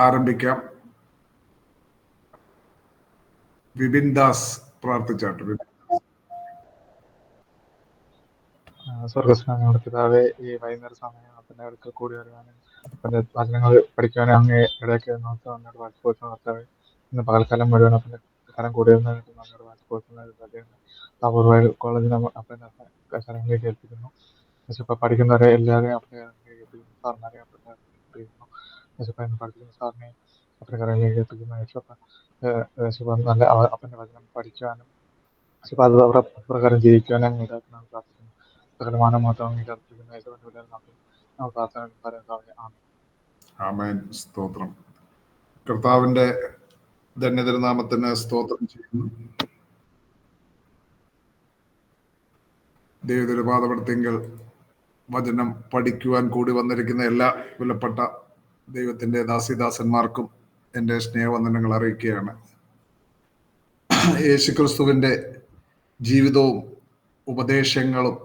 ആരംഭിക്കാം. വിപിൻ ദാസ് പ്രാർത്ഥിച്ചാട്ട്. സ്വർഗസ്നാങ്ങളുടെ പിതാവേ, ഈ വൈകുന്നേര സമയം അപ്പൻ്റെ അടുക്കൽ കൂടി വരുവാനും അപ്പൻ്റെ വചനങ്ങൾ പഠിക്കുവാനും അങ്ങേ ഇടയ്ക്ക് നോക്കി അങ്ങോട്ട് വാഴ്ചപോറ്റുന്ന കർത്താവേ, ഇന്ന് പകൽക്കാലം മുഴുവൻ അപ്പൻ്റെ കരം കൂടി വരുന്നതിന് അങ്ങോട്ട് വാഴ്ചപോറ്റുന്ന അപൂർവ കോളേജിന് അപ്പൻ്റെ കരങ്ങളിലേക്ക് ഏൽപ്പിക്കുന്നു. പക്ഷെ പഠിക്കുന്നവരെ എല്ലാവരെയും അപ്പൻ്റെ കരങ്ങളിലേക്ക് ഏൽപ്പിക്കുന്നു. സാറിനാരെയും അപ്പൻ്റെ കരങ്ങളിലേക്ക് ഏൽപ്പിക്കുന്നു. പക്ഷെ ഇന്ന് പഠിക്കുന്ന സാറിനെ അപ്പൻ്റെ കരങ്ങളിലേക്ക് ഏൽപ്പിക്കുന്നു. യേശുപ്പ നല്ല അപ്പൻ്റെ വചനം പഠിക്കുവാനും പക്ഷെ അത് അവരുടെ പ്രകാരം ജീവിക്കുവാനും അങ്ങ് ഇതാക്കണം പ്രാർത്ഥിക്കുന്നു. സകലമാനം മാത്രം ആമേൻ. സ്തോത്രം. കർത്താവിന്റെ ധന്യതിരുനാമത്തിന് സ്തോത്രം ചെയ്യുന്നു. ദൈവതിരുപാദപ്പെടുത്തിയെങ്കിൽ വചനം പഠിക്കുവാൻ കൂടി വന്നിരിക്കുന്ന എല്ലാ വിലപ്പെട്ട ദൈവത്തിന്റെ ദാസിദാസന്മാർക്കും എൻ്റെ സ്നേഹവന്ദനങ്ങൾ അറിയിക്കുകയാണ്. യേശുക്രിസ്തുവിന്റെ ജീവിതവും ഉപദേശങ്ങളും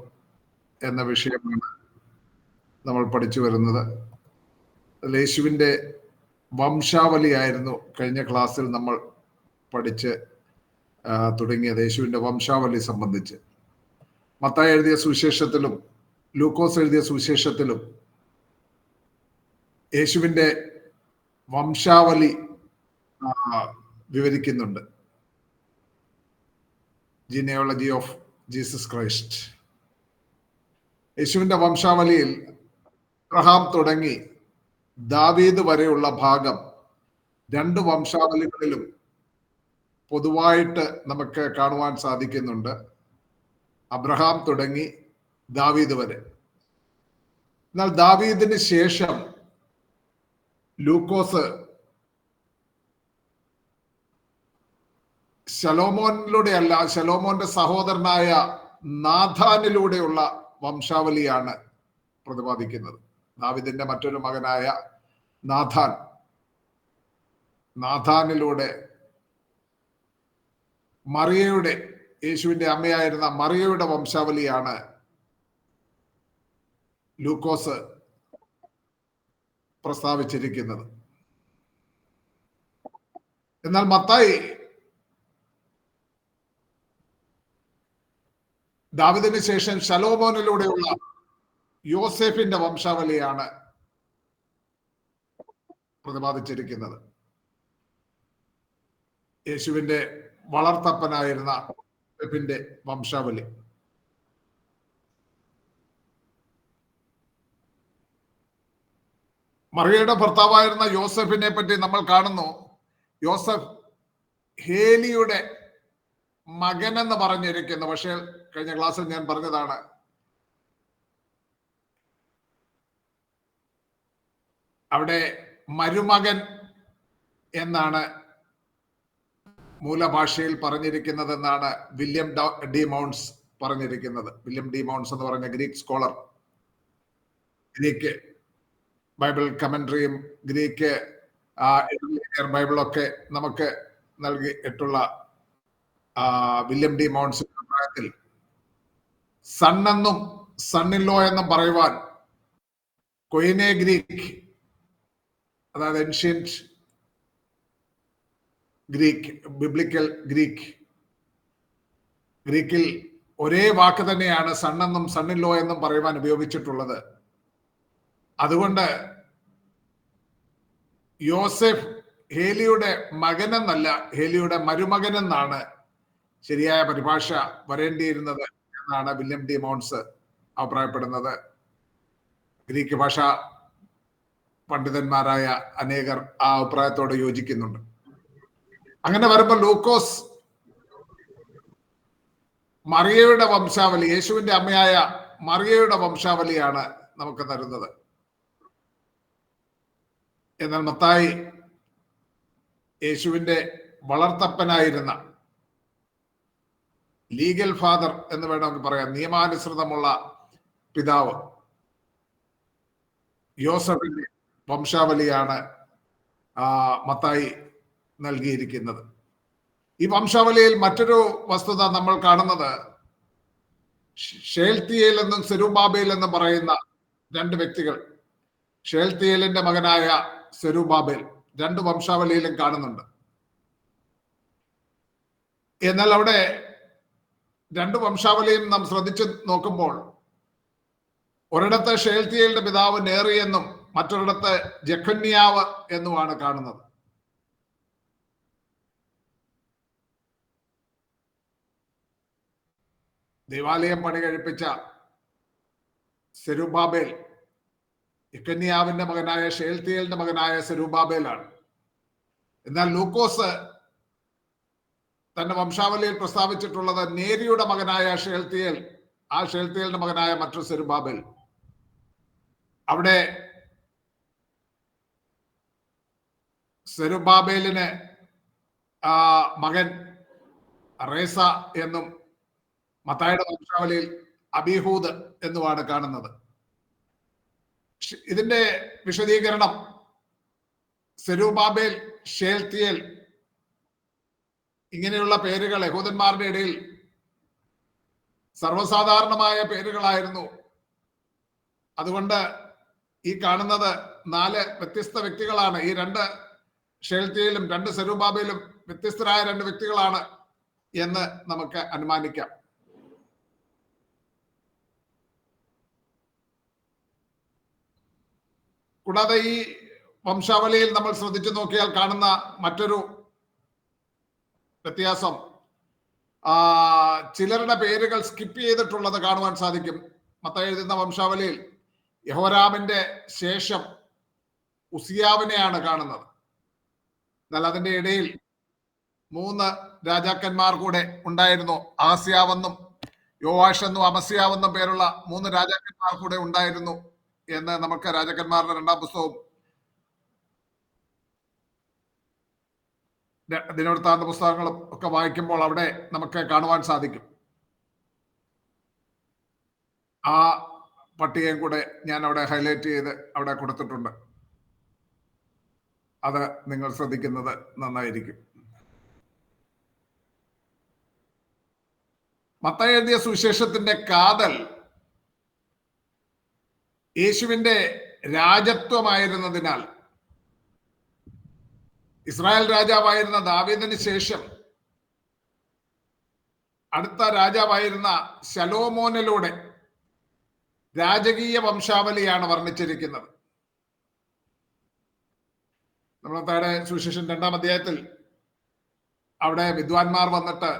എന്ന വിഷയമാണ് നമ്മൾ പഠിച്ചു വരുന്നത്. യേശുവിൻ്റെ വംശാവലിയായിരുന്നു കഴിഞ്ഞ ക്ലാസ്സിൽ നമ്മൾ പഠിച്ച് തുടങ്ങിയത്. യേശുവിൻ്റെ വംശാവലി സംബന്ധിച്ച് മത്തായി എഴുതിയ സുവിശേഷത്തിലും ലൂക്കോസ് എഴുതിയ സുവിശേഷത്തിലും യേശുവിൻ്റെ വംശാവലി വിവരിക്കുന്നുണ്ട്. Genealogy of Jesus Christ. യേശുവിൻ്റെ വംശാവലിയിൽ അബ്രഹാം തുടങ്ങി ദാവീദ് വരെയുള്ള ഭാഗം രണ്ട് വംശാവലികളിലും പൊതുവായിട്ട് നമുക്ക് കാണുവാൻ സാധിക്കുന്നുണ്ട്. അബ്രഹാം തുടങ്ങി ദാവീദ് വരെ. എന്നാൽ ദാവീദിന് ശേഷം ലൂക്കോസ് ശലോമോനിലൂടെയല്ല, ശലോമോന്റെ സഹോദരനായ നാഥാനിലൂടെയുള്ള വംശാവലിയാണ് പ്രതിപാദിക്കുന്നത്. ദാവീദിന്റെ മറ്റൊരു മകനായ നാഥാനിലൂടെ മറിയയുടെ, യേശുവിന്റെ അമ്മയായിരുന്ന മറിയയുടെ വംശാവലിയാണ് ലൂക്കോസ് പ്രസ്താവിച്ചിരിക്കുന്നത്. എന്നാൽ മത്തായി ദാവീദിന് ശേഷം ശലോമോനിലൂടെയുള്ള യോസേഫിന്റെ വംശാവലിയാണ് പ്രതിപാദിച്ചിരിക്കുന്നത്. യേശുവിന്റെ വളർത്തപ്പനായിരുന്ന യോസേഫിന്റെ വംശാവലി. മറിയയുടെ ഭർത്താവായിരുന്ന യോസെഫിനെ പറ്റി നമ്മൾ കാണുന്നു. യോസഫ് ഹേലിയുടെ മകനെന്ന് പറഞ്ഞിരിക്കുന്നു. പക്ഷേ കഴിഞ്ഞ ക്ലാസ്സിൽ ഞാൻ പറഞ്ഞതാണ്, അവിടെ മരുമകൻ എന്നാണ് മൂലഭാഷയിൽ പറഞ്ഞിരിക്കുന്നതെന്നാണ് വില്യം ഡി മൗണ്ട്സ് പറഞ്ഞിരിക്കുന്നത്. വില്യം ഡി മൗണ്ട്സ് എന്ന് പറഞ്ഞ ഗ്രീക്ക് സ്കോളർ, ഗ്രീക്ക് ബൈബിൾ കമന്ററിയും ഗ്രീക്ക് ബൈബിളൊക്കെ നമുക്ക് നൽകിയിട്ടുള്ള വില്യം ഡി മൗണ്ട്സിന്റെ അഭിപ്രായത്തിൽ സണ്ണെന്നും സണ്ണില്ലോ എന്നും പറയുവാൻ കൊയിനെ ഗ്രീക്ക്, അതായത് ഏൻഷ്യന്റ് ഗ്രീക്ക്, ബിബ്ലിക്കൽ ഗ്രീക്കിൽ ഒരേ വാക്ക് തന്നെയാണ് സണ്ണെന്നും സണ്ണില്ലോ എന്നും പറയുവാൻ ഉപയോഗിച്ചിട്ടുള്ളത്. അതുകൊണ്ട് യോസെഫ് ഹേലിയുടെ മകനെന്നല്ല, ഹേലിയുടെ മരുമകനെന്നാണ് ശരിയായ പരിഭാഷ വരേണ്ടിയിരുന്നത് എന്നാണ് വില്യം ഡി മൗണ്ട്സ് അഭിപ്രായപ്പെടുന്നത്. ഗ്രീക്ക് ഭാഷ പണ്ഡിതന്മാരായ അനേകർ ആ അഭിപ്രായത്തോട് യോജിക്കുന്നുണ്ട്. അങ്ങനെ വരുമ്പോൾ ലൂക്കോസ് മറിയയുടെ വംശാവലി, യേശുവിന്റെ അമ്മയായ മറിയയുടെ വംശാവലിയാണ് നമുക്ക് തരുന്നത്. എന്നാൽ മത്തായി യേശുവിന്റെ വളർത്തപ്പനായിരുന്ന, ലീഗൽ ഫാദർ എന്ന് വേണമെങ്കിൽ പറയാം, നിയമാനുസൃതമുള്ള പിതാവ് യോസഫിന്റെ വംശാവലിയാണ് മത്തായി നൽകിയിരിക്കുന്നത്. ഈ വംശാവലിയിൽ മറ്റൊരു വസ്തുത നമ്മൾ കാണുന്നത്, ഷേൽത്തിയേൽ എന്നും സെരുബാബേൽ എന്നും പറയുന്ന രണ്ട് വ്യക്തികൾ, ഷേൽത്തിയേലിന്റെ മകനായ സെരുബാബേൽ, രണ്ട് വംശാവലിയിലും കാണുന്നുണ്ട്. എന്നാൽ അവിടെ രണ്ട് വംശാവലിയും നാം ശ്രദ്ധിച്ച് നോക്കുമ്പോൾ ഒരിടത്ത് ഷേൽത്തിയേലിന്റെ പിതാവ് നേറി എന്നും മറ്റൊരിടത്ത് ജെഖന്യാവ് എന്നുമാണ് കാണുന്നത്. ദേവാലയം പണി കഴിപ്പിച്ച സെരുബാബേൽ യെക്കന്യാവിന്റെ മകനായ ഷേൽത്തിയേലിന്റെ മകനായ സെരുബാബേലാണ്. എന്നാൽ ലൂക്കോസ് തന്റെ വംശാവലിയിൽ പ്രസ്താവിച്ചിട്ടുള്ളത് നേരിയുടെ മകനായ ഷേൽത്തിയേൽ, ആ ഷേൽത്തിയേലിന്റെ മകനായ മറ്റൊരു സെരുബാബേൽ. അവിടെ സെരുബാബേലിന് മകൻ റേസ എന്നും മത്തായിയുടെ വംശാവലിയിൽ അബിഹൂദ് എന്നുമാണ് കാണുന്നത്. ഇതിന്റെ വിശദീകരണം സെരുബാബേൽ, ഷേൽത്തിയേൽ ഇങ്ങനെയുള്ള പേരുകൾ യഹൂദന്മാരുടെ ഇടയിൽ സർവ്വസാധാരണമായ പേരുകളായിരുന്നു. അതുകൊണ്ട് ഈ കാണുന്നത് 4 വ്യത്യസ്ത വ്യക്തികളാണ്. ഈ 2 ഷേൽത്തിയേലും 2 സെരുബാബേലും വ്യത്യസ്തരായ 2 വ്യക്തികളാണ് എന്ന് നമുക്ക് അനുമാനിക്കാം. കൂടാതെ ഈ വംശാവലിയിൽ നമ്മൾ ശ്രദ്ധിച്ചു നോക്കിയാൽ കാണുന്ന മറ്റൊരു വ്യത്യാസം, ചിലരുടെ പേരുകൾ സ്കിപ്പ് ചെയ്തിട്ടുള്ളത് കാണുവാൻ സാധിക്കും. മത്തായി എഴുതുന്ന വംശാവലിയിൽ യഹോരാമിന്റെ ശേഷം ഉസിയാവിനെയാണ് കാണുന്നത്. എന്നാൽ അതിന്റെ ഇടയിൽ 3 രാജാക്കന്മാർ കൂടെ ഉണ്ടായിരുന്നു. ആസിയാവെന്നും യോവാഷ് എന്നും അമസ്യാവെന്നും പേരുള്ള 3 രാജാക്കന്മാർ കൂടെ ഉണ്ടായിരുന്നു എന്ന് നമുക്ക് രാജാക്കന്മാരുടെ 2-ാം പുസ്തകവും ദിനവൃത്താന്ത പുസ്തകങ്ങളും ഒക്കെ വായിക്കുമ്പോൾ അവിടെ നമുക്ക് കാണുവാൻ സാധിക്കും. ആ പട്ടികയും കൂടെ ഞാൻ അവിടെ ഹൈലൈറ്റ് ചെയ്ത് അവിടെ കൊടുത്തിട്ടുണ്ട്. അത് നിങ്ങൾ ശ്രദ്ധിക്കുന്നത് നന്നായിരിക്കും. മത്തായി എഴുതിയ സുവിശേഷത്തിന്റെ കാതൽ യേശുവിന്റെ രാജത്വമായിരുന്നതിനാൽ ഇസ്രായേൽ രാജാവായിരുന്ന ദാവീദിന് ശേഷം അടുത്ത രാജാവായിരുന്ന ശലോമോനിലൂടെ രാജകീയ വംശാവലിയാണ് വർണ്ണിച്ചിരിക്കുന്നത്. നമ്മളെ സുവിശേഷം 2-ാം അധ്യായത്തിൽ അവിടെ വിദ്വാൻമാർ വന്നിട്ട്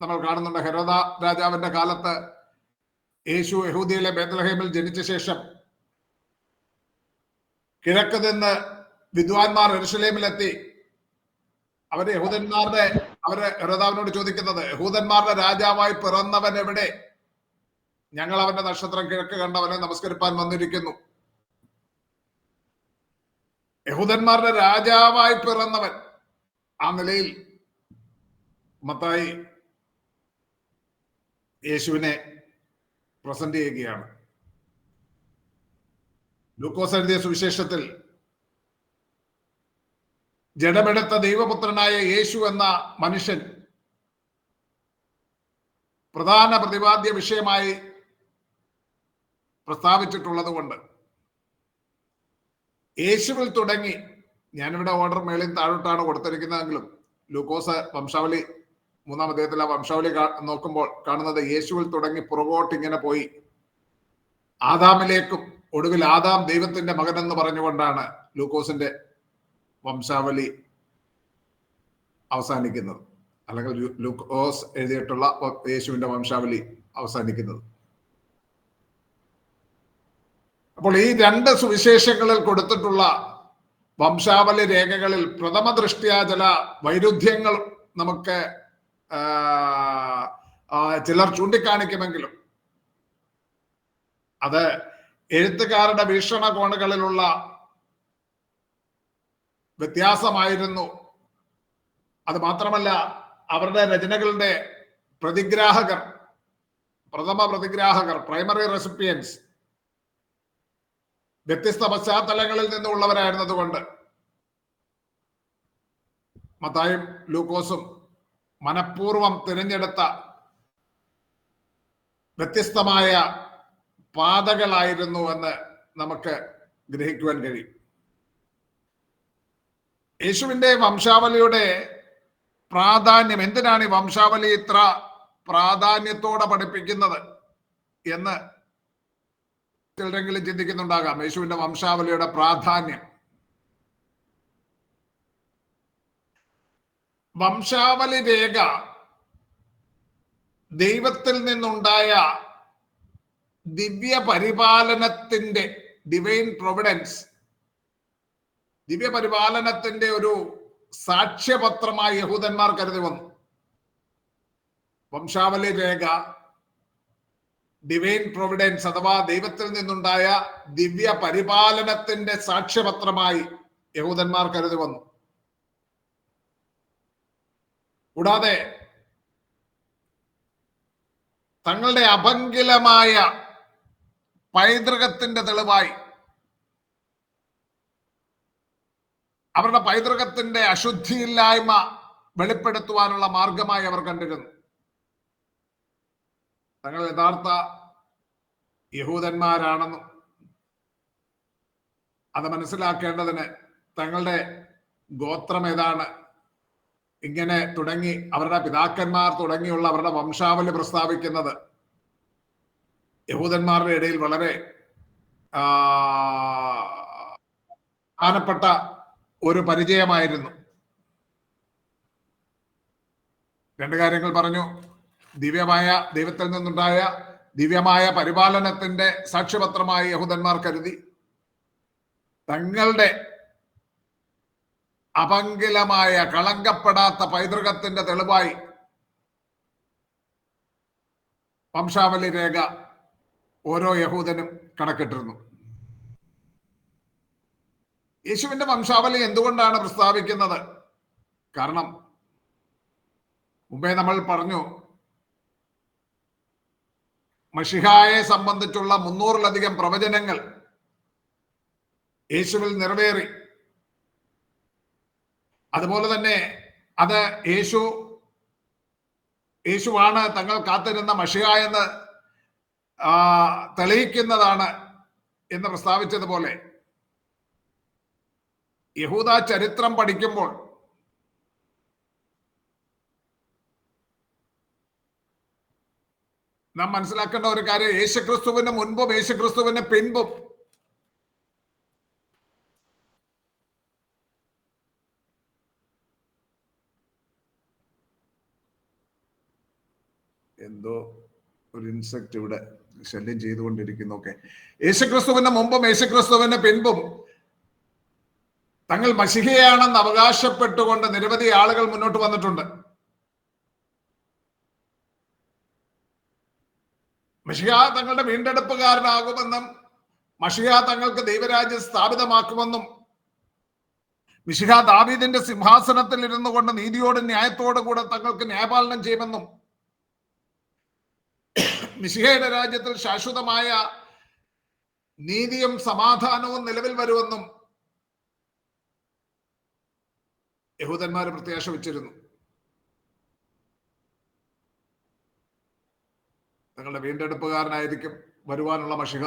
നമ്മൾ കാണുന്നുണ്ട്. ഹെരോദ രാജാവിന്റെ കാലത്ത് യേശു യഹൂദിയിലെ ബേത്ലഹേമിൽ ജനിച്ച ശേഷം കിഴക്ക് നിന്ന് വിദ്വാൻമാർ യെരൂശലേമിലെത്തി. അവര് ഹെരോദാവിനോട് ചോദിക്കുന്നത്, യഹൂദന്മാരുടെ രാജാവായി പിറന്നവൻ എവിടെ? ഞങ്ങൾ അവന്റെ നക്ഷത്രം കിഴക്ക് കണ്ടവനെ നമസ്കരിപ്പാൻ വന്നിരിക്കുന്നു. യഹൂദന്മാരുടെ രാജാവായി പിറന്നവൻ. ആ നിലയിൽ മത്തായി യേശുവിനെ പ്രസന്റ് ചെയ്യുകയാണ്. ലൂക്കോസ് എഴുതിയ സുവിശേഷത്തിൽ ജഡമെടുത്ത ദൈവപുത്രനായ യേശു എന്ന മനുഷ്യൻ പ്രധാന പ്രതിപാദ്യ വിഷയമായി പ്രസ്താവിച്ചിട്ടുള്ളത് കൊണ്ട് യേശുവിൽ തുടങ്ങി, ഞാനിവിടെ ഓർഡർ മേളിൽ താഴോട്ടാണ് കൊടുത്തിരിക്കുന്നതെങ്കിലും ലൂക്കോസ് വംശാവലി 3-ാം അധ്യായത്തിൽ ആ വംശാവലി നോക്കുമ്പോൾ കാണുന്നത് യേശുവിൽ തുടങ്ങി പുറകോട്ട് ഇങ്ങനെ പോയി ആദാമിലേക്കും ഒടുവിൽ ആദാം ദൈവത്തിന്റെ മകൻ എന്ന് പറഞ്ഞുകൊണ്ടാണ് ലൂക്കോസിന്റെ വംശാവലി അവസാനിക്കുന്നത്, അല്ലെങ്കിൽ ലൂക്കോസ് എഴുതിയിട്ടുള്ള യേശുവിന്റെ വംശാവലി അവസാനിക്കുന്നത്. അപ്പോൾ ഈ 2 സുവിശേഷങ്ങളിൽ കൊടുത്തിട്ടുള്ള വംശാവലി രേഖകളിൽ പ്രഥമ ദൃഷ്ട്യാ ചില വൈരുദ്ധ്യങ്ങൾ നമുക്ക് ചിലർ ചൂണ്ടിക്കാണിക്കുമെങ്കിലും അത് എഴുത്തുകാരുടെ വീക്ഷണകോണുകളിലുള്ള വ്യത്യാസമായിരുന്നു. അത് മാത്രമല്ല, അവരുടെ രചനകളുടെ പ്രതിഗ്രാഹകർ, പ്രഥമ പ്രതിഗ്രാഹകർ, പ്രൈമറി റെസിപ്പിയൻസ് വ്യത്യസ്ത പശ്ചാത്തലങ്ങളിൽ നിന്നുള്ളവരായിരുന്നതുകൊണ്ട് മത്തായും ലൂക്കോസും മനഃപൂർവം തിരഞ്ഞെടുത്ത വ്യത്യസ്തമായ പാതകളായിരുന്നു എന്ന് നമുക്ക് ഗ്രഹിക്കുവാൻ കഴിയും. യേശുവിന്റെ വംശാവലിയുടെ പ്രാധാന്യം, എന്തിനാണ് ഈ വംശാവലി ഇത്ര പ്രാധാന്യത്തോടെ പഠിപ്പിക്കുന്നത് എന്ന് ചിലരെങ്കിലും ചിന്തിക്കുന്നുണ്ടാകാം. യേശുവിന്റെ വംശാവലിയുടെ പ്രാധാന്യം. വംശാവലി രേഖ ദൈവത്തിൽ നിന്നുണ്ടായ ദിവ്യ പരിപാലനത്തിന്റെ, ഡിവൈൻ പ്രൊവിഡൻസ്, ദിവ്യ പരിപാലനത്തിന്റെ ഒരു സാക്ഷ്യപത്രമായി യഹൂദന്മാർ കരുതി വന്നു. വംശാവലി രേഖ ഡിവൈൻ പ്രൊവിഡൻസ് അഥവാ ദൈവത്തിൽ നിന്നുണ്ടായ ദിവ്യ പരിപാലനത്തിന്റെ സാക്ഷ്യപത്രമായി യഹൂദന്മാർ കരുതി വന്നു. കൂടാതെ തങ്ങളുടെ അഭംഗിലമായ പൈതൃകത്തിന്റെ തെളിവായി, അവരുടെ പൈതൃകത്തിന്റെ അശുദ്ധിയില്ലായ്മ വെളിപ്പെടുത്തുവാനുള്ള മാർഗമായി അവർ കണ്ടിരുന്നു. തങ്ങൾ യഥാർത്ഥ യഹൂദന്മാരാണെന്നും അത് മനസ്സിലാക്കേണ്ടതിന് തങ്ങളുടെ ഗോത്രം ഏതാണ്, ഇങ്ങനെ തുടങ്ങി അവരുടെ പിതാക്കന്മാർ തുടങ്ങിയുള്ള അവരുടെ വംശാവലി പ്രസ്താവിക്കുന്നത് യഹൂദന്മാരുടെ ഇടയിൽ വളരെ പ്രധാനപ്പെട്ട ഒരു പരിചയമായിരുന്നു. രണ്ട് കാര്യങ്ങൾ പറഞ്ഞു. ദിവ്യമായ, ദൈവത്തിൽ നിന്നുണ്ടായ ദിവ്യമായ പരിപാലനത്തിന്റെ സാക്ഷ്യപത്രമായി യഹൂദന്മാർ കരുതി. തങ്ങളുടെ അപങ്കിലമായ കളങ്കപ്പെടാത്ത പൈതൃകത്തിന്റെ തെളിവായി വംശാവലി രേഖ ഓരോ യഹൂദനും കണക്കിട്ടിരുന്നു. യേശുവിന്റെ വംശാവലി എന്തുകൊണ്ടാണ് പ്രസ്താവിക്കുന്നത്? കാരണം മുമ്പേ നമ്മൾ പറഞ്ഞു, മശിഹായെ സംബന്ധിച്ചുള്ള 300-ലധികം പ്രവചനങ്ങൾ യേശുവിൽ നിറവേറി. അതുപോലെ തന്നെ അത് യേശുവാണ് തങ്ങൾ കാത്തിരുന്ന മശിഹ എന്ന് തെളിയിക്കുന്നതാണ് എന്ന് പ്രസ്താവിച്ചതുപോലെ യഹൂദ ചരിത്രം പഠിക്കുമ്പോൾ നാം മനസ്സിലാക്കേണ്ട ഒരു കാര്യം, യേശുക്രിസ്തുവിന് മുൻപും യേശുക്രിസ്തുവിന് പിൻപും എന്തോ ഒരു ഇൻസെക്ട് ഇവിടെ ശല്യം ചെയ്തുകൊണ്ടിരിക്കുന്നു. ഒക്കെ യേശുക്രിസ്തുവിന് മുമ്പും യേശുക്രിസ്തുവിന് പിൻപും തങ്ങൾ മശിഹയാണെന്ന് അവകാശപ്പെട്ടുകൊണ്ട് നിരവധി ആളുകൾ മുന്നോട്ട് വന്നിട്ടുണ്ട്. മശിഹ തങ്ങളുടെ വീണ്ടെടുപ്പുകാരനാകുമെന്നും മശിഹ തങ്ങൾക്ക് ദൈവരാജ്യം സ്ഥാപിതമാക്കുമെന്നും മിശിഹ ദാവീദിന്റെ സിംഹാസനത്തിൽ ഇരുന്നു കൊണ്ട് നീതിയോടും ന്യായത്തോടും കൂടെ തങ്ങൾക്ക് ന്യായപാലനം ചെയ്യുമെന്നും മിശിഹയുടെ രാജ്യത്തിൽ ശാശ്വതമായ നീതിയും സമാധാനവും നിലവിൽ വരുമെന്നും യഹൂദന്മാർ പ്രത്യാശ വെച്ചിരുന്നു. തങ്ങളുടെ വീണ്ടെടുപ്പുകാരനായിരിക്കും വരുവാനുള്ള മശിഹ.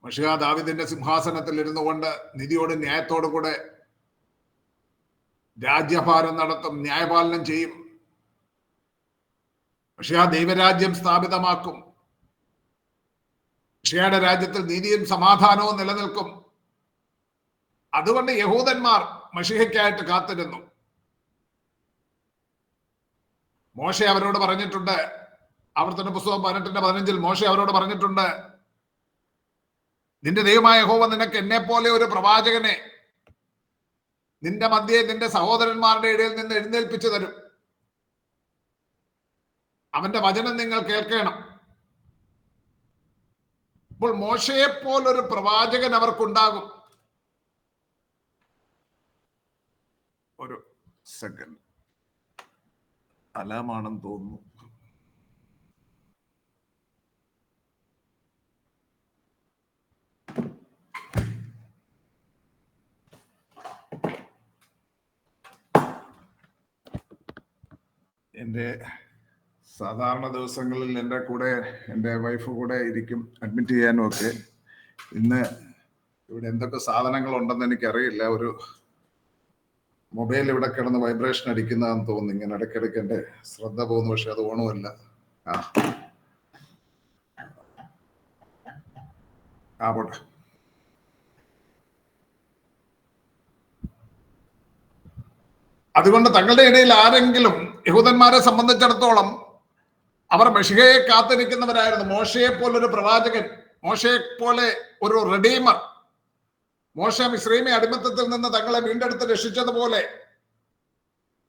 മശിഹ ദാവീദിന്റെ സിംഹാസനത്തിൽ ഇരുന്നു കൊണ്ട് നീതിയോടും ന്യായത്തോടും കൂടെ രാജ്യഭാരം നടത്തും, ന്യായപാലനം ചെയ്യും. മശിഹ ദൈവരാജ്യം സ്ഥാപിതമാക്കും. മശിഹയുടെ രാജ്യത്തിൽ നീതിയും സമാധാനവും നിലനിൽക്കും. അതുകൊണ്ട് യഹൂദന്മാർ മശിഹയ്ക്കായിട്ട് കാത്തിരുന്നു. മോശെ അവരോട് പറഞ്ഞിട്ടുണ്ട്, ആവർത്തന പുസ്തകം 18:15 മോശെ അവരോട് പറഞ്ഞിട്ടുണ്ട്, നിന്റെ ദൈവമായ യഹോവ നിനക്ക് എന്നെ പോലെ ഒരു പ്രവാചകനെ നിന്റെ മധ്യേ നിന്റെ സഹോദരന്മാരുടെ ഇടയിൽ നിന്ന് എഴുന്നേൽപ്പിച്ചു തരും. അവന്റെ വചനം നിങ്ങൾ കേൾക്കണം. അപ്പോൾ മോശയെ പോലൊരു പ്രവാചകൻ അവർക്കുണ്ടാകും. ഒരു സെക്കൻഡ്, അലാമാണെന്ന് തോന്നുന്നു. എൻ്റെ സാധാരണ ദിവസങ്ങളിൽ എൻ്റെ കൂടെ എൻ്റെ വൈഫ് കൂടെ ഇരിക്കും, അഡ്മിറ്റ് ചെയ്യാനും ഒക്കെ. ഇന്ന് ഇവിടെ എന്തൊക്കെ സാധനങ്ങൾ ഉണ്ടെന്ന് എനിക്കറിയില്ല. ഒരു മൊബൈൽ ഇവിടെ കിടന്ന് വൈബ്രേഷൻ അടിക്കുന്നതെന്ന് തോന്നുന്നു. ഇങ്ങനെ ഇടയ്ക്കിടയ്ക്ക് എൻ്റെ ശ്രദ്ധ പോകുന്നു, പക്ഷെ അത് ഓണമല്ല. പോട്ടെ. അതുകൊണ്ട് തങ്ങളുടെ ഇടയിൽ ആരെങ്കിലും, യഹൂദന്മാരെ സംബന്ധിച്ചിടത്തോളം അവർ മെഷിഹയെ കാത്തിരിക്കുന്നവരായിരുന്നു. മോശയെ പോലൊരു പ്രവാചകൻ, മോശയെ പോലെ ഒരു റെഡീമർ, മോശ മിസ്രൈമി അടിമത്തത്തിൽ നിന്ന് തങ്ങളെ വീണ്ടെടുത്ത് രക്ഷിച്ചതുപോലെ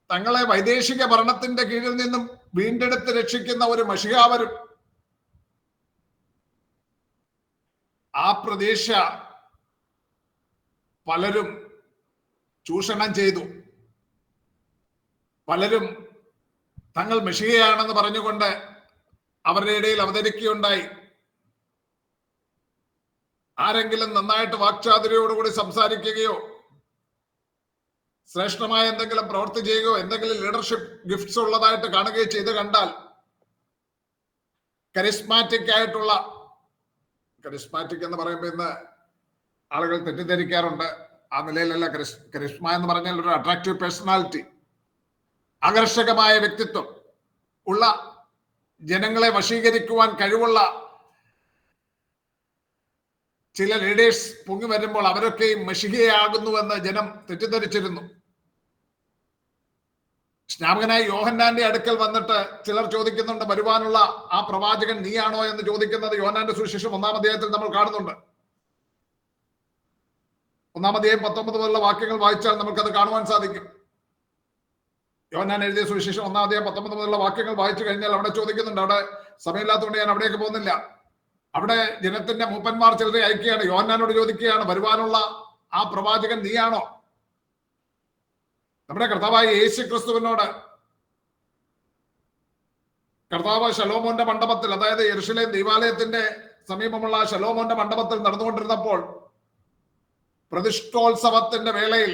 തങ്ങളെ വൈദേശിക ഭരണത്തിന്റെ കീഴിൽ നിന്നും വീണ്ടെടുത്ത് രക്ഷിക്കുന്ന ഒരു മെഷിഹ വരും. ആ പ്രതീക്ഷ പലരും ചൂഷണം ചെയ്തു. പലരും തങ്ങൾ മെഷിഹയാണെന്ന് പറഞ്ഞുകൊണ്ട് അവരുടെ ഇടയിൽ അവതരിക്കുകയുണ്ടായി. ആരെങ്കിലും നന്നായിട്ട് വാക്ചാതുര്യയോടുകൂടി സംസാരിക്കുകയോ ശ്രേഷ്ഠമായ എന്തെങ്കിലും പ്രവൃത്തി ചെയ്യുകയോ എന്തെങ്കിലും ലീഡർഷിപ്പ് ഗിഫ്റ്റ്സ് ഉള്ളതായിട്ട് കാണുകയോ ചെയ്ത് കണ്ടാൽ കരിസ്മാറ്റിക് ആയിട്ടുള്ള, കരിസ്മാറ്റിക് എന്ന് പറയുമ്പോൾ ഇന്ന് ആളുകൾ തെറ്റിദ്ധരിക്കാറുണ്ട്. ആ നിലയിലല്ല. കരിസ്മ എന്ന് പറഞ്ഞാൽ ഒരു അട്രാക്റ്റീവ് പേഴ്സണാലിറ്റി, ആകർഷകമായ വ്യക്തിത്വം ഉള്ള, ജനങ്ങളെ വശീകരിക്കുവാൻ കഴിവുള്ള ചില ലീഡേഴ്സ് പൊങ്ങി വരുമ്പോൾ അവരൊക്കെയും മെഷിഹയാകുന്നുവെന്ന് ജനം തെറ്റിദ്ധരിച്ചിരുന്നു. സ്നാപകനായ യോഹന്നാന്റെ അടുക്കൽ വന്നിട്ട് ചിലർ ചോദിക്കുന്നുണ്ട്, വരുവാനുള്ള ആ പ്രവാചകൻ നീയാണോ എന്ന് ചോദിക്കുന്നത് യോഹന്നാന്റെ സുവിശേഷം 1-ാം അധ്യായത്തിൽ നമ്മൾ കാണുന്നുണ്ട്. 1-ാം അധ്യായം 19 മുതലുള്ള വാക്യങ്ങൾ വായിച്ചാൽ നമുക്കത് കാണുവാൻ സാധിക്കും. യോഹന്നാൻ എഴുതിയ സുവിശേഷം 1-ാം അധ്യായം 19 മുതലുള്ള വാക്യങ്ങൾ വായിച്ചു കഴിഞ്ഞാൽ അവിടെ ചോദിക്കുന്നുണ്ട്. അവിടെ സമയമില്ലാത്തതുകൊണ്ട് ഞാൻ അവിടേക്ക് പോകുന്നില്ല. അവിടെ ജനത്തിന്റെ മൂപ്പന്മാർ ചിലരെ അയക്കുകയാണ്. യോഹന്നാനോട് ചോദിക്കുകയാണ്, വരുവാനുള്ള ആ പ്രവാചകൻ നീയാണോ? നമ്മുടെ കർത്താവായ യേശു ക്രിസ്തുവിനോട് കർത്താവ് ശലോമോന്റെ മണ്ഡപത്തിൽ, അതായത് യെരുശലേം ദൈവാലയത്തിന്റെ സമീപമുള്ള ശലോമോന്റെ മണ്ഡപത്തിൽ നടന്നുകൊണ്ടിരുന്നപ്പോൾ പ്രതിഷ്ഠോത്സവത്തിന്റെ വേളയിൽ